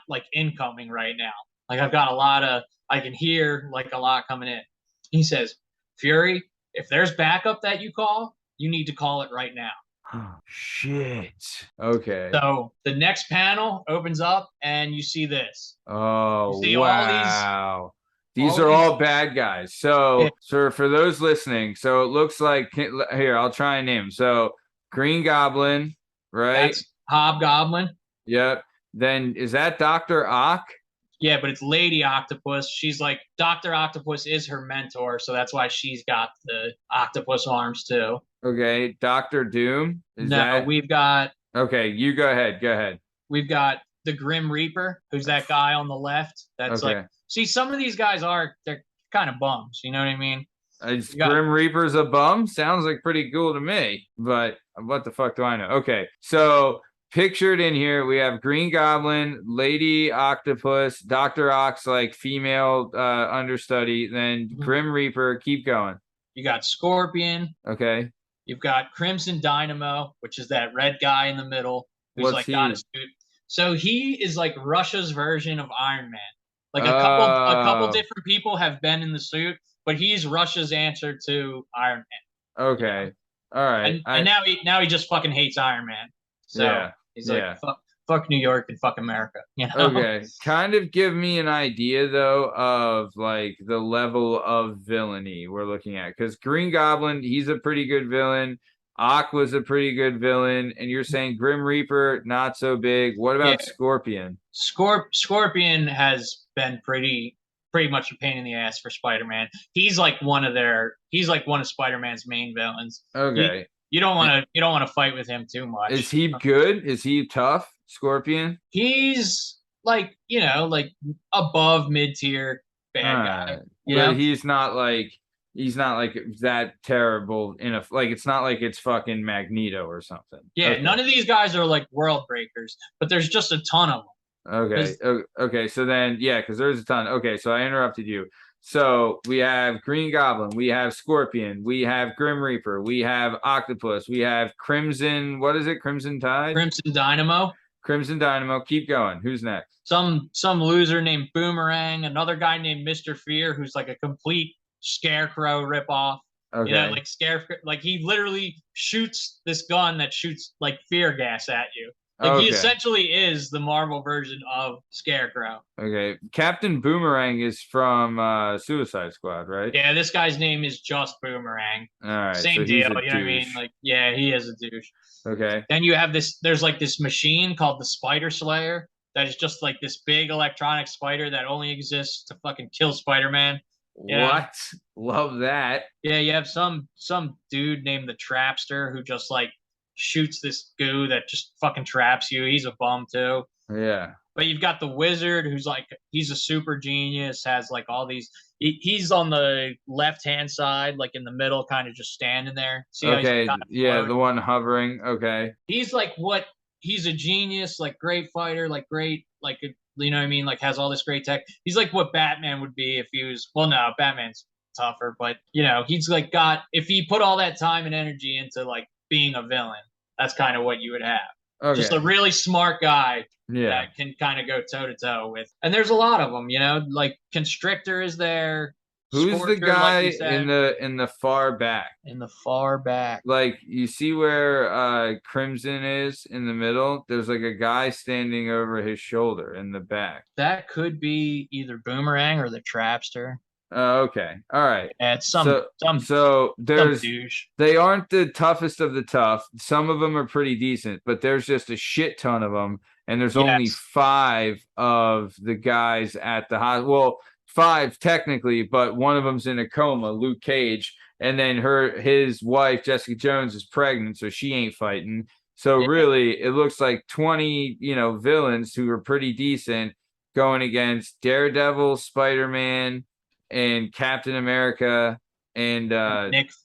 like incoming right now. Like I've got a lot of, I can hear like a lot coming in. He says, Fury, if there's backup that you call, you need to call it right now. Oh, shit. Okay. So the next panel opens up and you see this. Oh, You see wow. These all are these- all bad guys. So, Yeah. for those listening, so it looks like here, I'll try and name. So, Green Goblin, right? That's Hobgoblin. Yep. Then is that Dr. Ock? Yeah, but it's Lady Octopus. She's like Dr. Octopus is her mentor, so that's why she's got the octopus arms too. Okay. Dr. Doom? We've got Okay, you go ahead. Go ahead. we've got the Grim Reaper, who's that guy on the left. That's Okay. like, see, some of these guys they're kind of bums. You know what I mean? Is You got- Grim Reaper's a bum? Sounds like pretty cool to me, but what the fuck do I know? Okay, so pictured in here, we have Green Goblin, Lady Octopus, Dr. Ox, like female understudy, then Mhm. Grim Reaper. Keep going. You got Scorpion. Okay. You've got Crimson Dynamo, which is that red guy in the middle who's What's like he? got a suit. So he is like Russia's version of Iron Man. Like a couple Oh. different people have been in the suit, but he's Russia's answer to Iron Man. Okay. All right. And now he just fucking hates Iron Man. So Yeah, he's yeah. like fuck New York and fuck America. You know? Okay. Kind of give me an idea though of like the level of villainy we're looking at. Because Green Goblin, he's a pretty good villain. Ock was a pretty good villain. And you're saying Grim Reaper, not so big. What about Yeah. Scorpion? Scorpion has been pretty much a pain in the ass for Spider-Man. He's like one of Spider-Man's main villains. Okay. You don't want to fight with him too much. Is he good? Is he tough? Scorpion? He's like, like above mid-tier bad guy. Alright. You But know? he's not like that terrible it's not like it's fucking Magneto or something. Yeah, Okay. none of these guys are like world breakers, but there's just a ton of them. Okay. Okay. So then, yeah, because there's a ton. Okay. So I interrupted you. So we have Green Goblin, we have Scorpion, we have Grim Reaper, we have Octopus, we have Crimson. What is it? Crimson Tide? Crimson Dynamo. Crimson Dynamo. Keep going. Who's next? Some loser named Boomerang, another guy named Mr. Fear, who's like a complete Scarecrow ripoff. Okay. Like Scarecrow, like he literally shoots this gun that shoots like fear gas at you. Like he Okay. essentially is the Marvel version of Scarecrow. Okay. Captain Boomerang is from Suicide Squad, right? Yeah, this guy's name is just Boomerang. All right. Same so deal, he's you know a what I mean? douche. Like, yeah, he is a douche. Okay. Then you have there's like this machine called the Spider Slayer that is just like this big electronic spider that only exists to fucking kill Spider-Man. Yeah. What? Love that. Yeah, you have some dude named the Trapster who just like shoots this goo that just fucking traps you. He's a bum too. Yeah. But you've got the Wizard who's like he's a super genius, has like all these he's on the left-hand side, like in the middle, kind of just standing there. See how he's Okay. kinda Yeah. floating? The one hovering. Okay. He's like he's a genius, like great fighter, like great, like you know what I mean, like has all this great tech. He's like what Batman would be if he was. Well, no, Batman's tougher, but he's like if he put all that time and energy into like being a villain, that's kind of what you would have. Okay. Just a really smart guy Yeah. that can kind of go toe to toe with. And there's a lot of them, like Constrictor is there. Who's Scorcher, the guy like you said, in the far back? in the far back? Like you see where Crimson is in the middle? There's like a guy standing over his shoulder in the back. That could be either Boomerang or the Trapster. Okay. All right. Yeah, it's So some there's douche. they aren't the toughest of the tough. Some of them are pretty decent, but there's just a shit ton of them, and there's only Yes. 5 of the guys at the hospital. Well, 5 technically, but one of them's in a coma, Luke Cage, and then his wife Jessica Jones is pregnant, so she ain't fighting. So Yeah. really, it looks like 20, villains who are pretty decent going against Daredevil, Spider-Man, and Captain America, and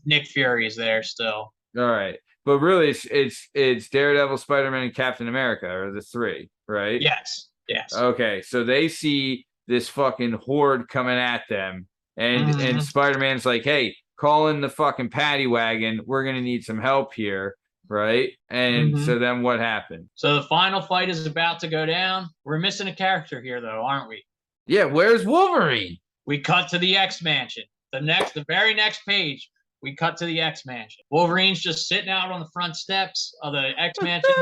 Nick Fury is there still. all right. But really, it's Daredevil, Spider-Man, and Captain America are the three, right? Yes. Okay, so they see this fucking horde coming at them, and Spider-Man's like, "Hey, call in the fucking paddy wagon. We're gonna need some help here." Right? And so then what happened? So the final fight is about to go down. We're missing a character here, though, aren't we? Yeah, where's Wolverine? We cut to the X Mansion. The very next page, we cut to the X Mansion. Wolverine's just sitting out on the front steps of the X Mansion.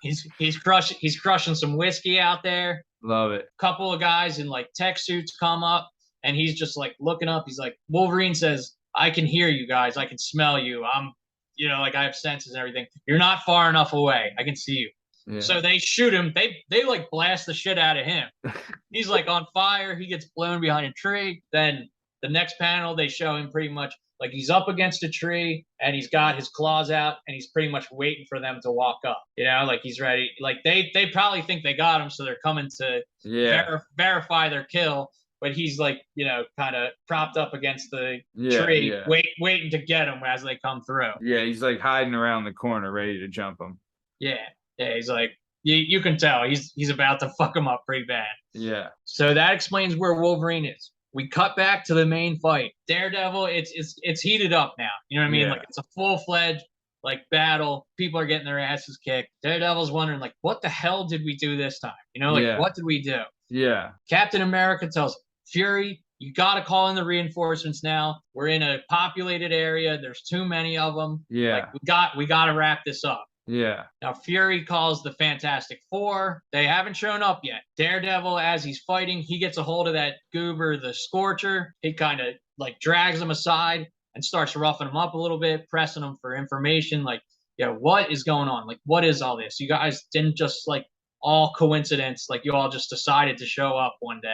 He's crushing some whiskey out there. Love it. A couple of guys in like tech suits come up, and he's just like looking up. He's like, Wolverine says, "I can hear you guys. I can smell you. I'm, like I have senses and everything. You're not far enough away. I can see you." Yeah. So they shoot him. They like blast the shit out of him. He's like on fire. He gets blown behind a tree. Then the next panel, they show him pretty much like he's up against a tree and he's got his claws out and he's pretty much waiting for them to walk up. Like he's ready. Like they probably think they got him, so they're coming to verify their kill. But he's like, kind of propped up against the tree, waiting to get him as they come through. Yeah, he's like hiding around the corner, ready to jump him. Yeah, he's like, you can tell he's about to fuck him up pretty bad. Yeah. So that explains where Wolverine is. We cut back to the main fight. Daredevil, it's heated up now. You know what I mean? Yeah. Like it's a full-fledged battle. People are getting their asses kicked. Daredevil's wondering like, what the hell did we do this time? What did we do? Yeah. Captain America tells Fury, you got to call in the reinforcements now. We're in a populated area. There's too many of them. Yeah. We got to wrap this up. Yeah. Now Fury calls the Fantastic Four. They haven't shown up yet. Daredevil, as he's fighting, he gets a hold of that goober, the Scorcher. He kind of drags him aside and starts roughing him up a little bit, pressing him for information. What is going on? What is all this? You guys didn't just all coincidence. You all just decided to show up one day.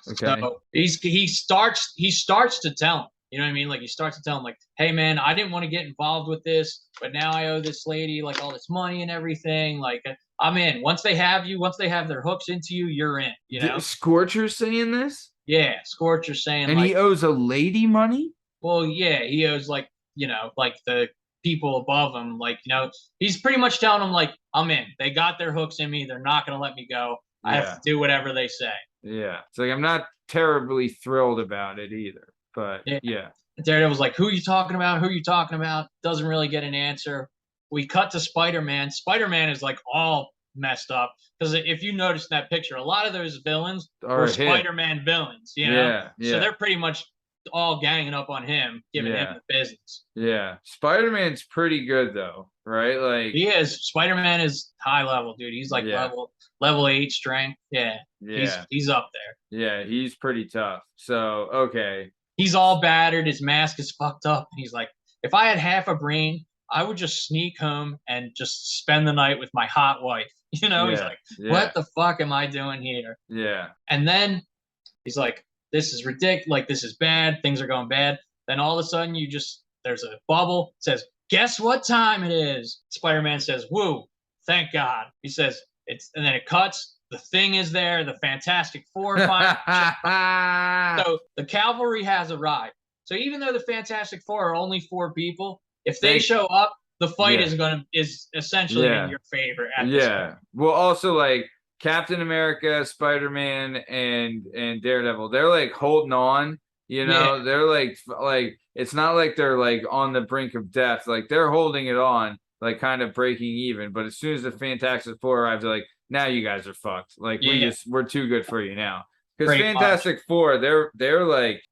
Okay. So he starts to tell him. You know what I mean? He starts to tell him, hey, man, I didn't want to get involved with this, but now I owe this lady, all this money and everything. I'm in. Once they have their hooks into you, you're in, Scorcher's saying this? Yeah, Scorcher's saying and he owes a lady money? Well, yeah, he owes, the people above him, he's pretty much telling them, I'm in. They got their hooks in me. They're not going to let me go. I have to do whatever they say. Yeah. It's I'm not terribly thrilled about it either. But yeah. Daredevil's like, who are you talking about? Who are you talking about? Doesn't really get an answer. We cut to Spider-Man. Spider-Man is all messed up. Because if you notice in that picture, a lot of those villains were Spider-Man villains, Yeah. So they're pretty much all ganging up on him, giving him the business. Yeah. Spider-Man's pretty good though, right? He is. Spider-Man is high level, dude. He's level 8 strength. Yeah. He's up there. Yeah, he's pretty tough. So okay. He's all battered. His mask is fucked up. And he's like, if I had half a brain, I would just sneak home and just spend the night with my hot wife. He's like, what the fuck am I doing here? Yeah. And then he's like, this is ridiculous. This is bad. Things are going bad. Then all of a sudden there's a bubble. It says, guess what time it is? Spider-Man says, woo, thank God. He says, and then it cuts. The Thing is there. The Fantastic Four finally. So the cavalry has arrived. So even though the Fantastic Four are only 4 people, if they show up, the fight is essentially in your favor. At this point. Well, also Captain America, Spider-Man, and Daredevil, they're holding on. They're it's not like they're on the brink of death. They're holding it on, kind of breaking even. But as soon as the Fantastic Four arrives, they're now you guys are fucked. We're too good for you now. Because Fantastic Four, they're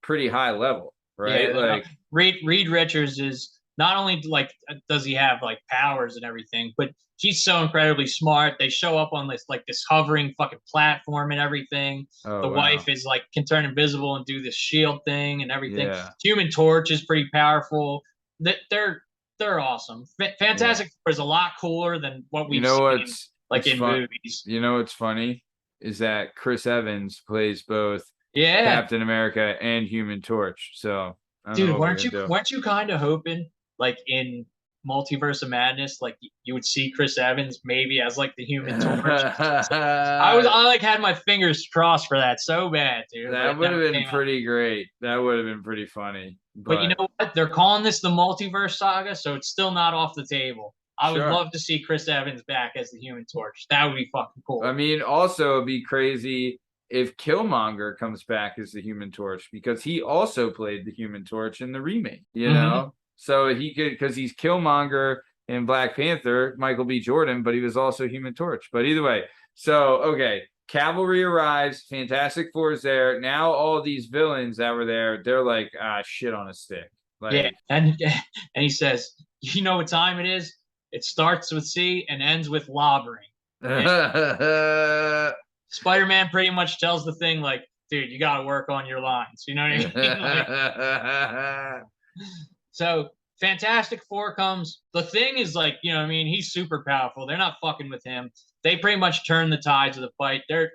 pretty high level, right? Yeah, Reed Richards is not only does he have powers and everything, but he's so incredibly smart. They show up on this hovering fucking platform and everything. Oh, the wife is can turn invisible and do this shield thing and everything. Yeah. Human Torch is pretty powerful. They're awesome. Fantastic Four is a lot cooler than what we've seen. In movies. You know what's funny is that Chris Evans plays both Captain America and Human Torch. So I don't Dude, know what we're gonna do. weren't you kind of hoping, like in Multiverse of Madness, like you would see Chris Evans maybe as like the Human Torch? I like had my fingers crossed for that so bad, dude. But That it would have never been came out. pretty great. That would have been pretty funny. But you But know what? They're calling this the Multiverse Saga, so it's still not off the table. I would sure. love to see Chris Evans back as the Human Torch. That would be fucking cool. I mean, also it'd be crazy if Killmonger comes back as the Human Torch because he also played the Human Torch in the remake, you know? So he could, because he's Killmonger in Black Panther, Michael B. Jordan, but he was also Human Torch. But either way, so okay, Cavalry arrives, Fantastic Four is there. Now all these villains that were there, they're like, shit on a stick. Like, Yeah, and he says, you know what time it is? It starts with C and ends with lobbering. Spider-Man pretty much tells the Thing, like, dude, you got to work on your lines. You know what I mean? Like, so Fantastic Four comes. The Thing is like, you know what I mean? He's super powerful. They're not fucking with him. They pretty much turn the tides of the fight. They're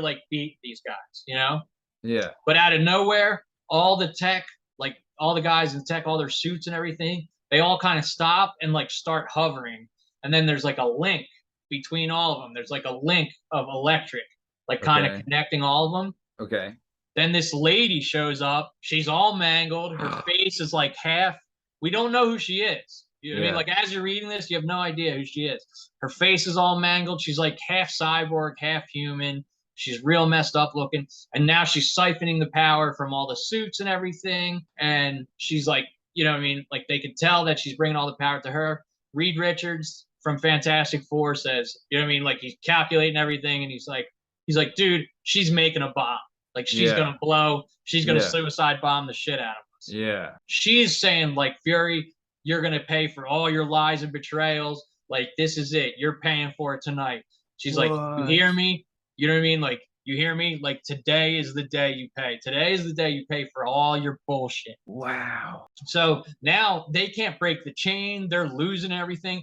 like beat these guys, you know? Yeah. But out of nowhere, all the tech, like all the guys in tech, all their suits and everything, they all kind of stop and like start hovering. And then there's like a link between all of them. There's like a link of electric, like kind of connecting all of them. Okay. Then this lady shows up. She's all mangled. Her face is like half. We don't know who she is. You know what I mean? Like as you're reading this, you have no idea who she is. Her face is all mangled. She's like half cyborg, half human. She's real messed up looking. And now she's siphoning the power from all the suits and everything. And she's like, you know what I mean? Like they could tell that she's bringing all the power to her. Reed Richards from Fantastic Four says, you know what I mean? Like he's calculating everything. And he's like, dude, she's making a bomb. Like she's gonna blow. She's gonna suicide bomb the shit out of us. Yeah. She's saying like, Fury, you're gonna pay for all your lies and betrayals. Like this is it. You're paying for it tonight. She's like, you hear me? You know what I mean? Like, you hear me? Like, today is the day you pay. Today is the day you pay for all your bullshit. Wow. So now they can't break the chain. They're losing everything.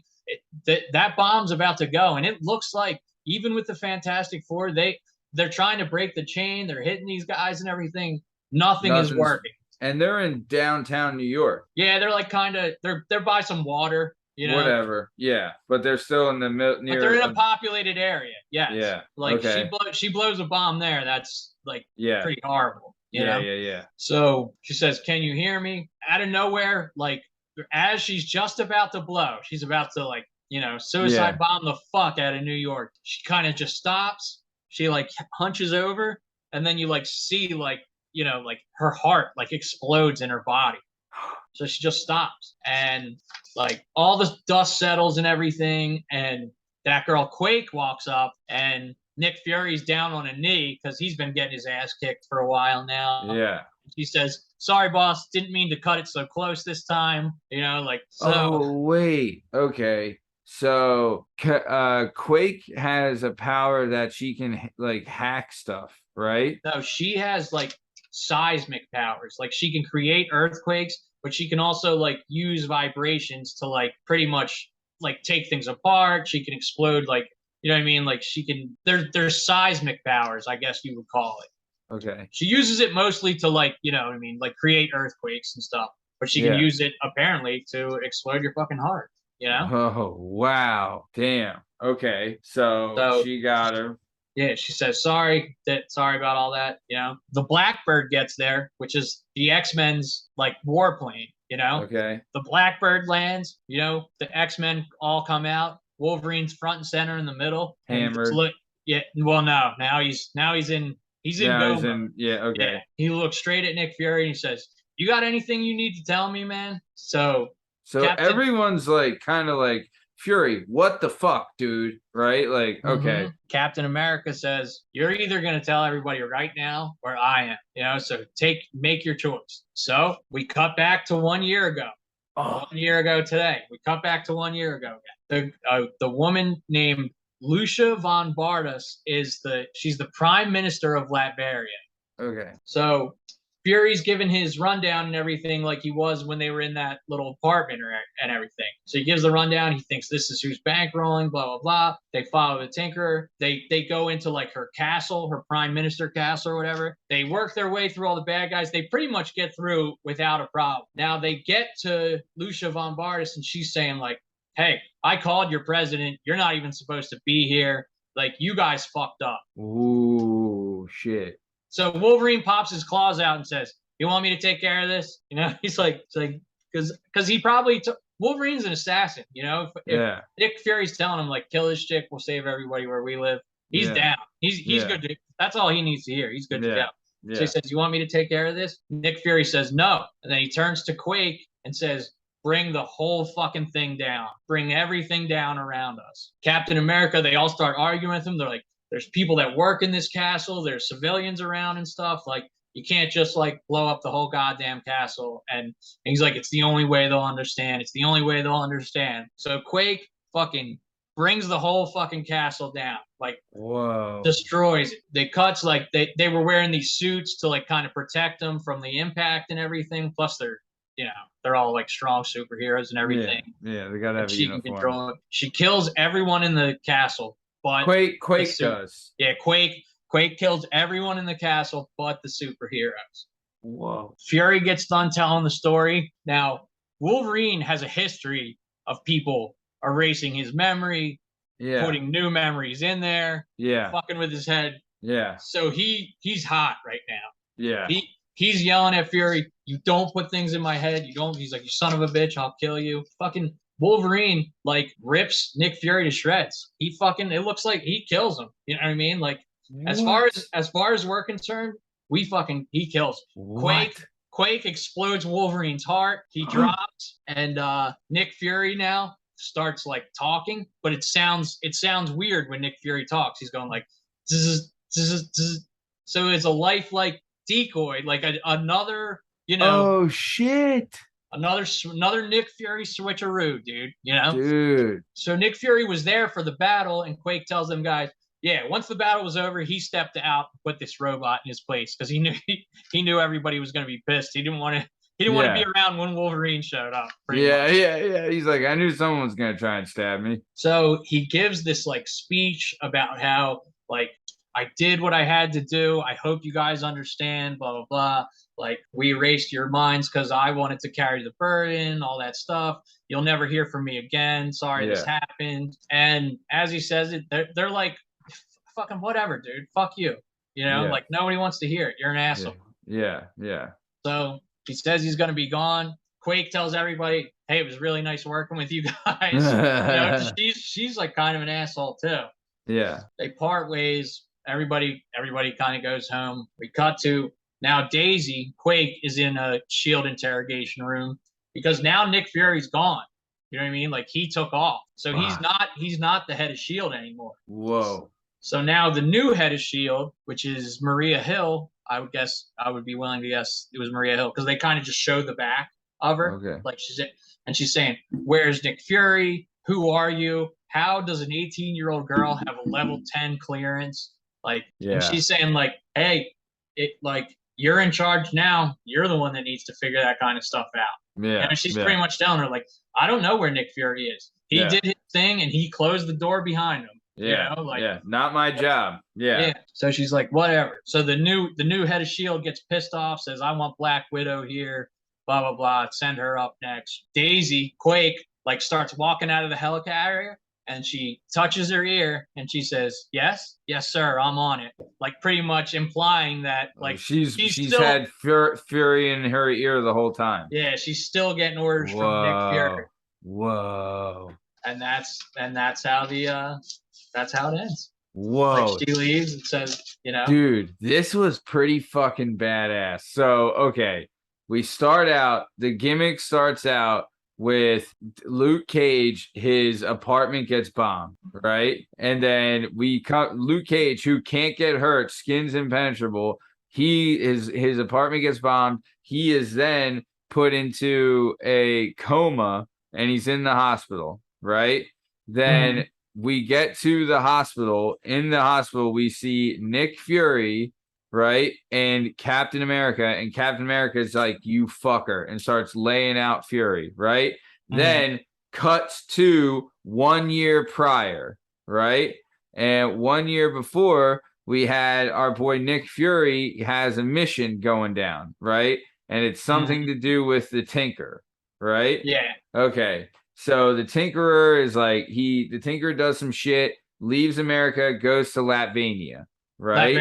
That bomb's about to go. And it looks like, even with the Fantastic Four, they're trying to break the chain. They're hitting these guys and everything. Nothing's is working. And they're in downtown New York. Yeah, they're like kind of, they're by some water. You know? Whatever, yeah, but they're still in the near. But they're in a populated area. Yes. Yeah. Like she blows a bomb there. That's like pretty horrible. You know? Yeah. So she says, "Can you hear me?" Out of nowhere, like as she's just about to blow, she's about to like suicide bomb the fuck out of New York. She kind of just stops. She like hunches over, and then you like see like like her heart like explodes in her body. So she just stops, and like all the dust settles and everything, and that girl Quake walks up, and Nick Fury's down on a knee because he's been getting his ass kicked for a while now. Yeah. She says, "Sorry, boss, didn't mean to cut it so close this time." Like so. Oh wait, okay. So Quake has a power that she can like hack stuff, right? No, she has like seismic powers. Like she can create earthquakes, but she can also like use vibrations to like pretty much like take things apart. She can explode, like, you know what I mean? Like she can, there's seismic powers, I guess you would call it. Okay. She uses it mostly to like, you know what I mean? Like create earthquakes and stuff, but she can use it apparently to explode your fucking heart, you know? Oh, wow. Damn. Okay. So she got her. Yeah, she says, sorry about all that, The Blackbird gets there, which is the X-Men's, like, warplane, Okay. The Blackbird lands, the X-Men all come out. Wolverine's front and center in the middle. Hammered. Well, no. Now he's in Goma. Okay. Yeah, he looks straight at Nick Fury and he says, you got anything you need to tell me, man? So everyone's, like, kind of like, Fury, what the fuck, dude? Right? Like, okay. Captain America says, you're either going to tell everybody right now or I am, so make your choice. So we cut back to 1 year ago. 1 year ago today. We cut back to 1 year ago. The woman named Lucia von Bardas she's the prime minister of Latveria. Okay. So Fury's giving his rundown and everything like he was when they were in that little apartment and everything. So he gives the rundown. He thinks this is who's bankrolling, blah, blah, blah. They follow the Tinkerer. They go into like her castle, her prime minister castle or whatever. They work their way through all the bad guys. They pretty much get through without a problem. Now they get to Lucia von Bardas and she's saying like, hey, I called your president. You're not even supposed to be here. Like, you guys fucked up. Ooh, shit. So Wolverine pops his claws out and says, you want me to take care of this? You know, he's like, because he probably took, Wolverine's an assassin, you know? If Nick Fury's telling him, like, kill this chick, we'll save everybody where we live, he's down. He's good to, that's all he needs to hear. He's good to go. So he says, you want me to take care of this? Nick Fury says, no. And then he turns to Quake and says, bring the whole fucking thing down. Bring everything down around us. Captain America, they all start arguing with him. They're like, there's people that work in this castle. There's civilians around and stuff. Like, you can't just, like, blow up the whole goddamn castle. And he's like, it's the only way they'll understand. It's the only way they'll understand. So Quake fucking brings the whole fucking castle down. Like, whoa, destroys it. They cuts, like, they were wearing these suits to, like, kind of protect them from the impact and everything. Plus, they're all, like, strong superheroes and everything. Yeah, they gotta have a uniform. She can control it. She kills everyone in the castle. But Quake does. Yeah, Quake kills everyone in the castle but the superheroes. Whoa. Fury gets done telling the story. Now, Wolverine has a history of people erasing his memory, putting new memories in there, fucking with his head. Yeah. So he's hot right now. Yeah. He's yelling at Fury, you don't put things in my head. He's like, you son of a bitch, I'll kill you. Fucking Wolverine, like, rips Nick Fury to shreds. It looks like he kills him. You know what I mean? Like, as far as we're concerned, he kills him. Quake explodes Wolverine's heart. He drops, and Nick Fury now starts, like, talking, but it sounds weird when Nick Fury talks. He's going like, zzz, zzz, zzz. So it's a lifelike decoy, like another, oh shit, another Nick Fury switcheroo, dude. Dude. So Nick Fury was there for the battle, and Quake tells them guys, once the battle was over, he stepped out and put this robot in his place because he knew everybody was going to be pissed. He didn't want to be around when Wolverine showed up. Yeah. He's like, I knew someone was going to try and stab me. So he gives this, like, speech about how, like, I did what I had to do. I hope you guys understand, blah, blah, blah. Like, we erased your minds because I wanted to carry the burden, all that stuff. You'll never hear from me again. Sorry this happened. And as he says it, they're like, fucking whatever, dude. Fuck you. Like, nobody wants to hear it. You're an asshole. Yeah. So he says he's going to be gone. Quake tells everybody, hey, it was really nice working with you guys. She's like kind of an asshole too. Yeah. They part ways. Everybody kind of goes home. We cut to now Daisy, Quake is in a SHIELD interrogation room because now Nick Fury's gone. You know what I mean? Like, he took off. So he's not the head of SHIELD anymore. Whoa. So now the new head of SHIELD, which is Maria Hill, I would be willing to guess it was Maria Hill because they kind of just showed the back of her. Okay. Like, she's saying, where's Nick Fury? Who are you? How does an 18-year-old girl have a level 10 clearance? Like, and she's saying, like, hey, you're in charge now. You're the one that needs to figure that kind of stuff out. Yeah. And she's pretty much telling her, like, I don't know where Nick Fury is. He did his thing and he closed the door behind him. Yeah. Not my job. Yeah. So she's like, whatever. So the new head of SHIELD gets pissed off, says, I want Black Widow here, blah, blah, blah. Send her up next. Daisy, Quake, like, starts walking out of the helicarrier. And she touches her ear and she says, yes, sir, I'm on it. Like, pretty much implying that, like, she's still had Fury in her ear the whole time. Yeah, she's still getting orders from Nick Fury. Whoa. And that's how it ends. Whoa. Like, she leaves and says, Dude, this was pretty fucking badass. So, okay, the gimmick starts out with Luke Cage. His apartment gets bombed, right? And then Luke Cage, who can't get hurt, skin's impenetrable. His apartment gets bombed. He is then put into a coma and he's in the hospital, right? Then we get to the hospital. In the hospital, we see Nick Fury, right? And Captain America is like, you fucker, and starts laying out Fury, right? Then cuts to 1 year prior, right? And 1 year before, we had our boy Nick Fury has a mission going down, right? And it's something to do with the Tinker, right? Yeah. Okay. So the Tinkerer is like, the Tinkerer does some shit, leaves America, goes to Latvania, right?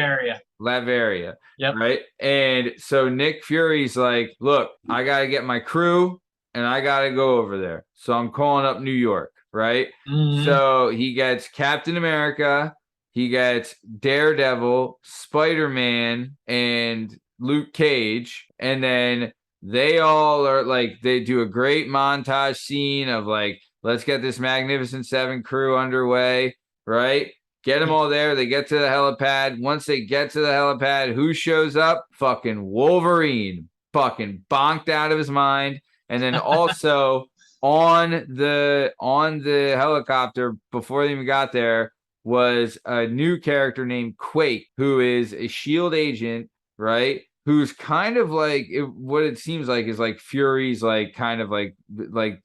Latveria. Yep. Right. And so Nick Fury's like, look, I got to get my crew and I got to go over there. So I'm calling up New York. Right. So he gets Captain America, he gets Daredevil, Spider-Man, and Luke Cage. And then they all are like, they do a great montage scene of like, let's get this Magnificent Seven crew underway. Right. Get them all there. They get to the helipad. Once they get to the helipad, who shows up? Fucking Wolverine. Fucking bonked out of his mind. And then also on the helicopter, before they even got there, was a new character named Quake, who is a SHIELD agent, right? Who's kind of like, what it seems like is like Fury's like kind of like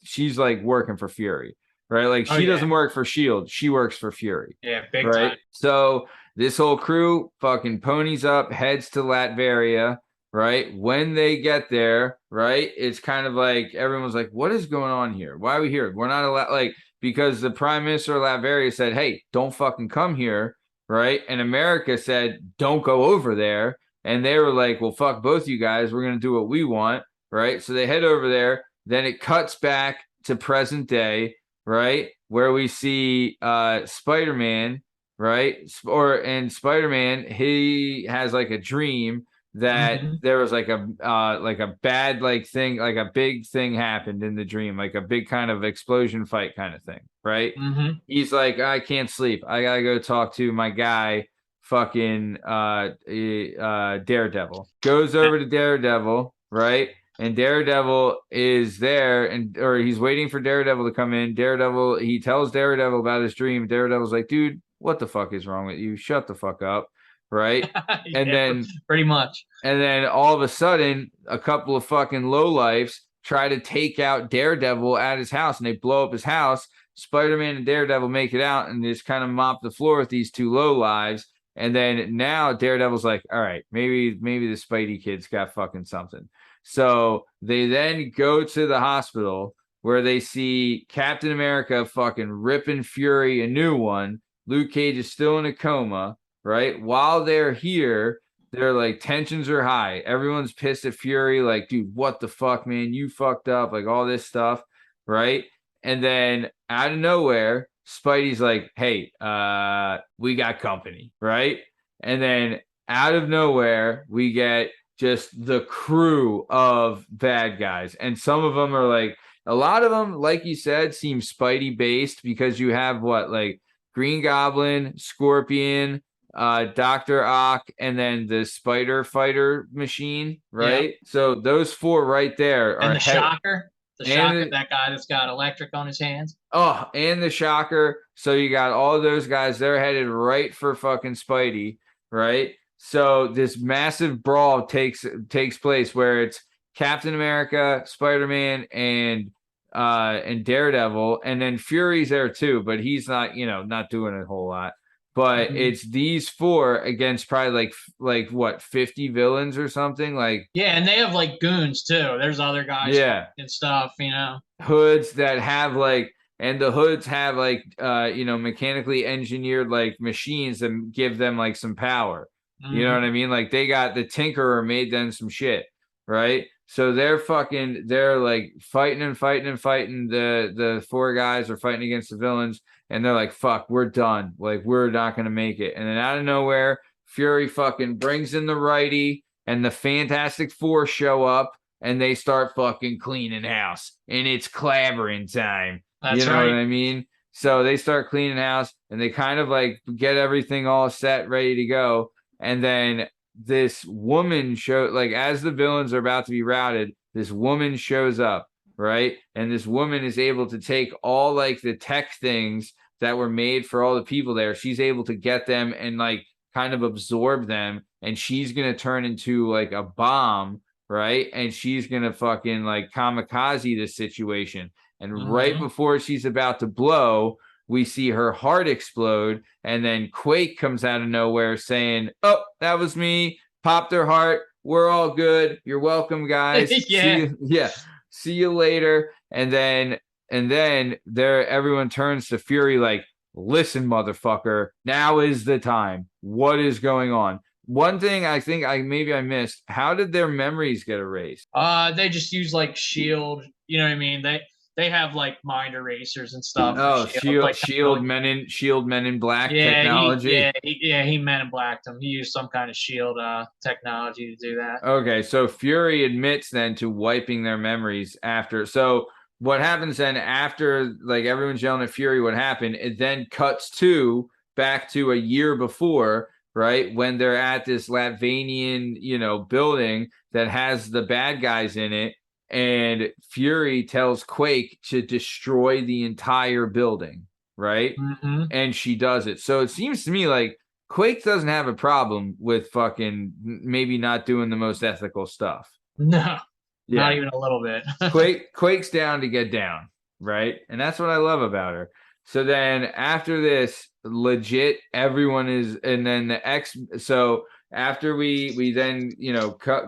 she's like working for Fury. Right, like she doesn't work for SHIELD, she works for Fury. Yeah, big right? time. So this whole crew fucking ponies up, heads to Latveria, right? When they get there, right, it's kind of like everyone's like, what is going on here? Why are we here? We're not allowed, like, because the Prime Minister of Latveria said, hey, don't fucking come here, right? And America said, don't go over there. And they were like, well, fuck both you guys. We're going to do what we want, right? So they head over there. Then it cuts back to present day, right, where we see Spider-Man, right? And Spider-Man, he has like a dream that there was like a bad thing, like a big thing happened in the dream, like a big kind of explosion fight kind of thing, right? He's like, I can't sleep. I gotta go talk to my guy, fucking Daredevil. Goes over to Daredevil, right? And Daredevil is there, or he's waiting for Daredevil to come in. He tells Daredevil about his dream. Daredevil's like, dude, what the fuck is wrong with you? Shut the fuck up. Right. And then pretty much. And then all of a sudden, a couple of fucking lowlifes try to take out Daredevil at his house, and they blow up his house. Spider-Man and Daredevil make it out and just kind of mop the floor with these two lowlives. And then now Daredevil's like, all right, maybe the Spidey kid's got fucking something. So they then go to the hospital where they see Captain America fucking ripping Fury a new one. Luke Cage is still in a coma, right? While they're here, they're like, tensions are high. Everyone's pissed at Fury, like, dude, what the fuck, man? You fucked up, like all this stuff, right? And then out of nowhere, Spidey's like, hey, we got company, right? And then out of nowhere, we get just the crew of bad guys. And some of them are like, a lot of them, like you said, seem Spidey based, because you have like Green Goblin, Scorpion, Dr. Ock, and then the Spider Fighter machine, right? Yeah. So those four right there are the Shocker. The Shocker, that guy that's got electric on his hands. Oh, and the Shocker. So you got all those guys, they're headed right for fucking Spidey, right? So this massive brawl takes place where it's Captain America, Spider-Man, and Daredevil, and then Fury's there too, but he's not, not doing a whole lot. But it's these four against probably like what, 50 villains or something, like. Yeah, and they have like goons too. There's other guys, and stuff, hoods that have like, and the hoods have like mechanically engineered like machines that give them like some power. You know what I mean? Like they got the Tinkerer made them some shit, right? So they're like fighting. The four guys are fighting against the villains, and they're like, fuck, we're done. Like, we're not going to make it. And then out of nowhere, Fury fucking brings in the righty, and the Fantastic Four show up, and they start fucking cleaning house. And it's clabbering time. That's you know right. what I mean? So they start cleaning house, and they kind of like get everything all set, ready to go. And then this woman like as the villains are about to be routed, this woman shows up, right? And this woman is able to take all like the tech things that were made for all the people there. She's able to get them and like kind of absorb them, and she's gonna turn into like a bomb, right? And she's gonna fucking like kamikaze this situation. And right before she's about to blow, we see her heart explode, and then Quake comes out of nowhere saying, "Oh, that was me. Popped her heart. We're all good. You're welcome, guys. See you later." And then everyone turns to Fury like, "Listen, motherfucker, now is the time. What is going on?" One thing I think I missed, how did their memories get erased? They just use like Shield, you know what I mean? They have like mind erasers and stuff. Oh, Shield Men in Black technology. He Men in Blacked them. He used some kind of Shield technology to do that. Okay, so Fury admits then to wiping their memories after. So what happens then after like everyone's yelling at Fury what happened, it then cuts to back to a year before, right? When they're at this Latvanian, building that has the bad guys in it. And Fury tells Quake to destroy the entire building, right? And she does it. So it seems to me like Quake doesn't have a problem with fucking maybe not doing the most ethical stuff. No, not even a little bit. Quake's down to get down, right? And that's what I love about her. So then after this, legit, everyone is, and then so after we then,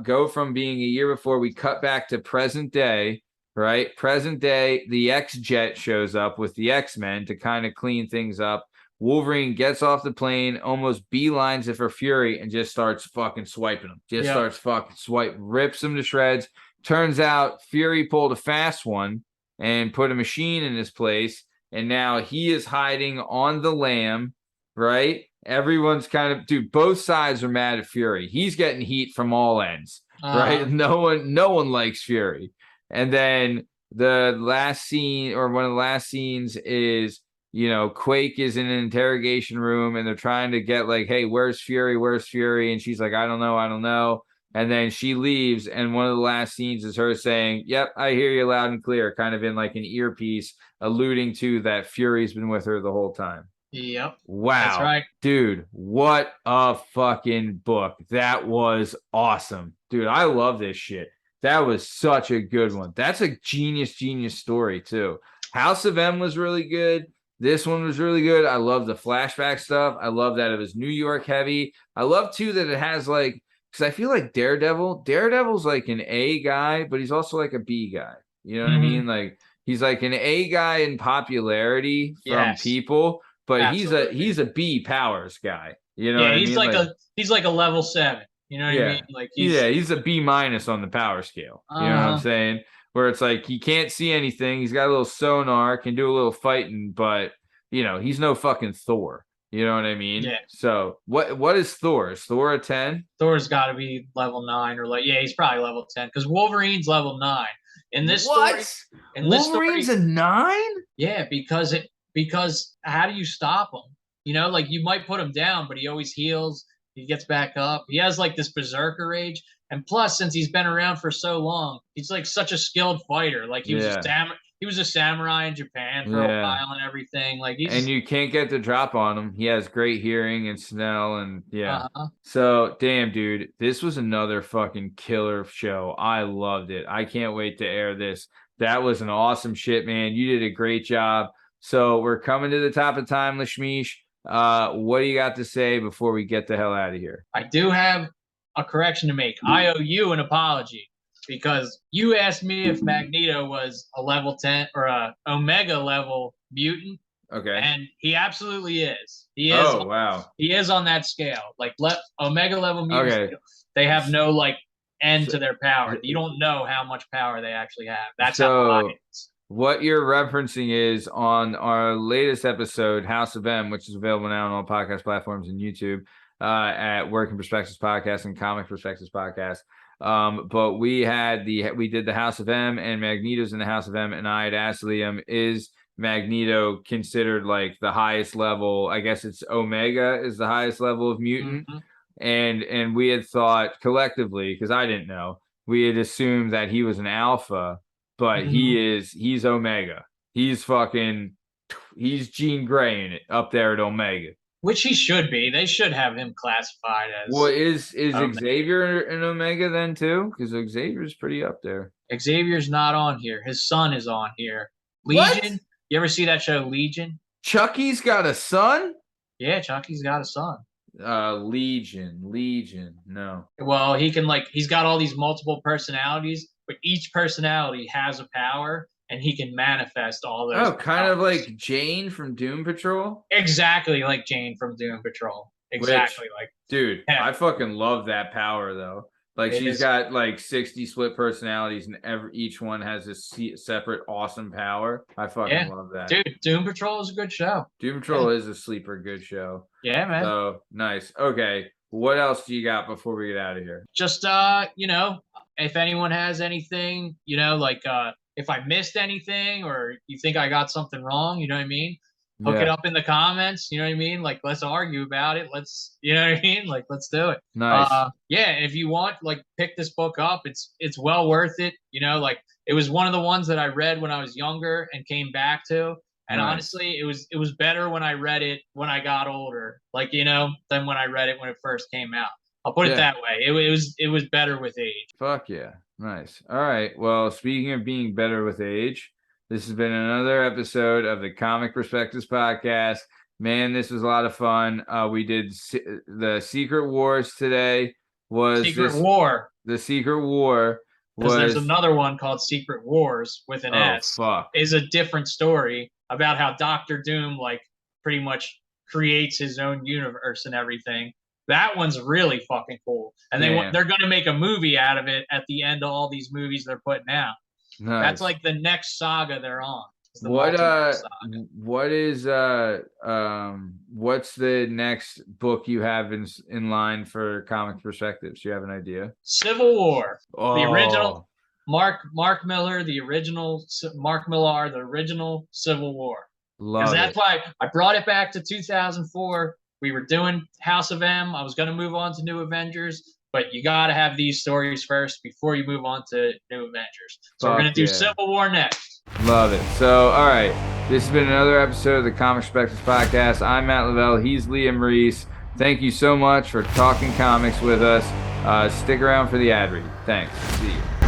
go from being a year before, we cut back to present day, right? Present day, the X-Jet shows up with the X-Men to kind of clean things up. Wolverine gets off the plane, almost beelines it for Fury, and just starts fucking swiping him. Starts fucking rips him to shreds. Turns out Fury pulled a fast one and put a machine in his place, and now he is hiding on the lam, right? Everyone's kind of, dude, both sides are mad at Fury. He's getting heat from all ends, right? No one likes Fury. And then the last scene, or one of the last scenes, is, Quake is in an interrogation room and they're trying to get like, "Hey, where's Fury? Where's Fury?" And she's like, I don't know. And then she leaves. And one of the last scenes is her saying, "Yep, I hear you loud and clear," kind of in like an earpiece, alluding to that Fury's been with her the whole time. Yep. Wow. That's right. Dude, what a fucking book. That was awesome. Dude, I love this shit. That was such a good one. That's a genius story too. House of M was really good. This one was really good. I love the flashback stuff. I love that it was New York heavy. I love too that it has like, because I feel like Daredevil's like an A guy, but he's also like a B guy. You know what I mean? Like he's like an A guy in popularity from people, but absolutely. he's a B powers guy. You know what I mean? He's like a level 7. You know what I mean? Like he's a B- on the power scale. You know what I'm saying? Where it's like he can't see anything. He's got a little sonar, can do a little fighting, but he's no fucking Thor. You know what I mean? Yeah. So what is Thor? Is Thor a 10? Thor's got to be level 9 or he's probably level 10 because Wolverine's level 9. In this story, Wolverine's a 9? Yeah, because how do you stop him? Like you might put him down, but he always heals. He gets back up. He has like this berserker rage, and plus, since he's been around for so long, he's like such a skilled fighter. Like he was a samurai in Japan for a while and everything. Like and you can't get the drop on him. He has great hearing and smell, and So damn, dude, this was another fucking killer show. I loved it. I can't wait to air this. That was an awesome shit, man. You did a great job. So we're coming to the top of time, Lashmish. What do you got to say before we get the hell out of here? I do have a correction to make. I owe you an apology because you asked me if Magneto was a level 10 or a Omega level mutant. Okay. And he absolutely is. He is. Oh, wow. He is on that scale. Like Omega level mutants, they have no like end to their power. You don't know how much power they actually have. That's how it is. What you're referencing is on our latest episode, House of M, which is available now on all podcast platforms and YouTube, at Working Perspectives Podcast and Comic Perspectives Podcast. But we did the House of M, and Magneto's in the House of M, and I had asked Liam, is Magneto considered like the highest level? I guess it's Omega is the highest level of mutant. And we had thought collectively, because I didn't know, we had assumed that he was an alpha. But he's Omega. He's Jean Grey in it up there at Omega. Which he should be. They should have him classified as. Well, is Omega. Xavier an Omega then too? Because Xavier's pretty up there. Xavier's not on here. His son is on here. What? Legion. You ever see that show Legion? Chucky's got a son? Yeah, Chucky's got a son. Legion. No. Well, he's got all these multiple personalities, but each personality has a power, and he can manifest all those. Oh, kind powers. of like Jane from Doom Patrol? Exactly like Jane from Doom Patrol. Exactly like. Dude, Yeah. I fucking love that power though. Like she's got like 60 split personalities, and each one has a separate awesome power. I fucking love that. Dude, Doom Patrol is a good show. Doom Patrol is a sleeper good show. Yeah, man. So nice. Okay, what else do you got before we get out of here? Just if anyone has anything, like if I missed anything or you think I got something wrong, you know what I mean? Hook it up in the comments, you know what I mean? Like, let's argue about it. Let's, you know what I mean? Like, let's do it. Nice. Yeah, if you want, like, pick this book up. It's well worth it. Like, it was one of the ones that I read when I was younger and came back to. And honestly, it was better when I read it when I got older, like, than when I read it when it first came out. I'll put it that way. It was better with age. Fuck yeah. Nice. All right. Well, speaking of being better with age, this has been another episode of the Comic Perspectives Podcast. Man, this was a lot of fun. We did the Secret Wars today. The Secret War was. There's another one called Secret Wars with an S. Fuck. Is a different story about how Doctor Doom pretty much creates his own universe and everything. That one's really fucking cool. And they're going to make a movie out of it at the end of all these movies they're putting out. Nice. That's like the next saga they're on. What's the next book you have in line for Comic Perspectives? Do you have an idea? Civil War. Oh. The original Mark Millar, the original Mark Millar, the original Civil War. Love it. That's why I brought it back to 2004. We were doing House of M. I was going to move on to New Avengers, but you got to have these stories first before you move on to New Avengers. So we're going to do Civil War next. Love it. So, all right. This has been another episode of the Comic Perspectives Podcast. I'm Matt Lavelle. He's Liam Reese. Thank you so much for talking comics with us. Stick around for the ad read. Thanks. See you.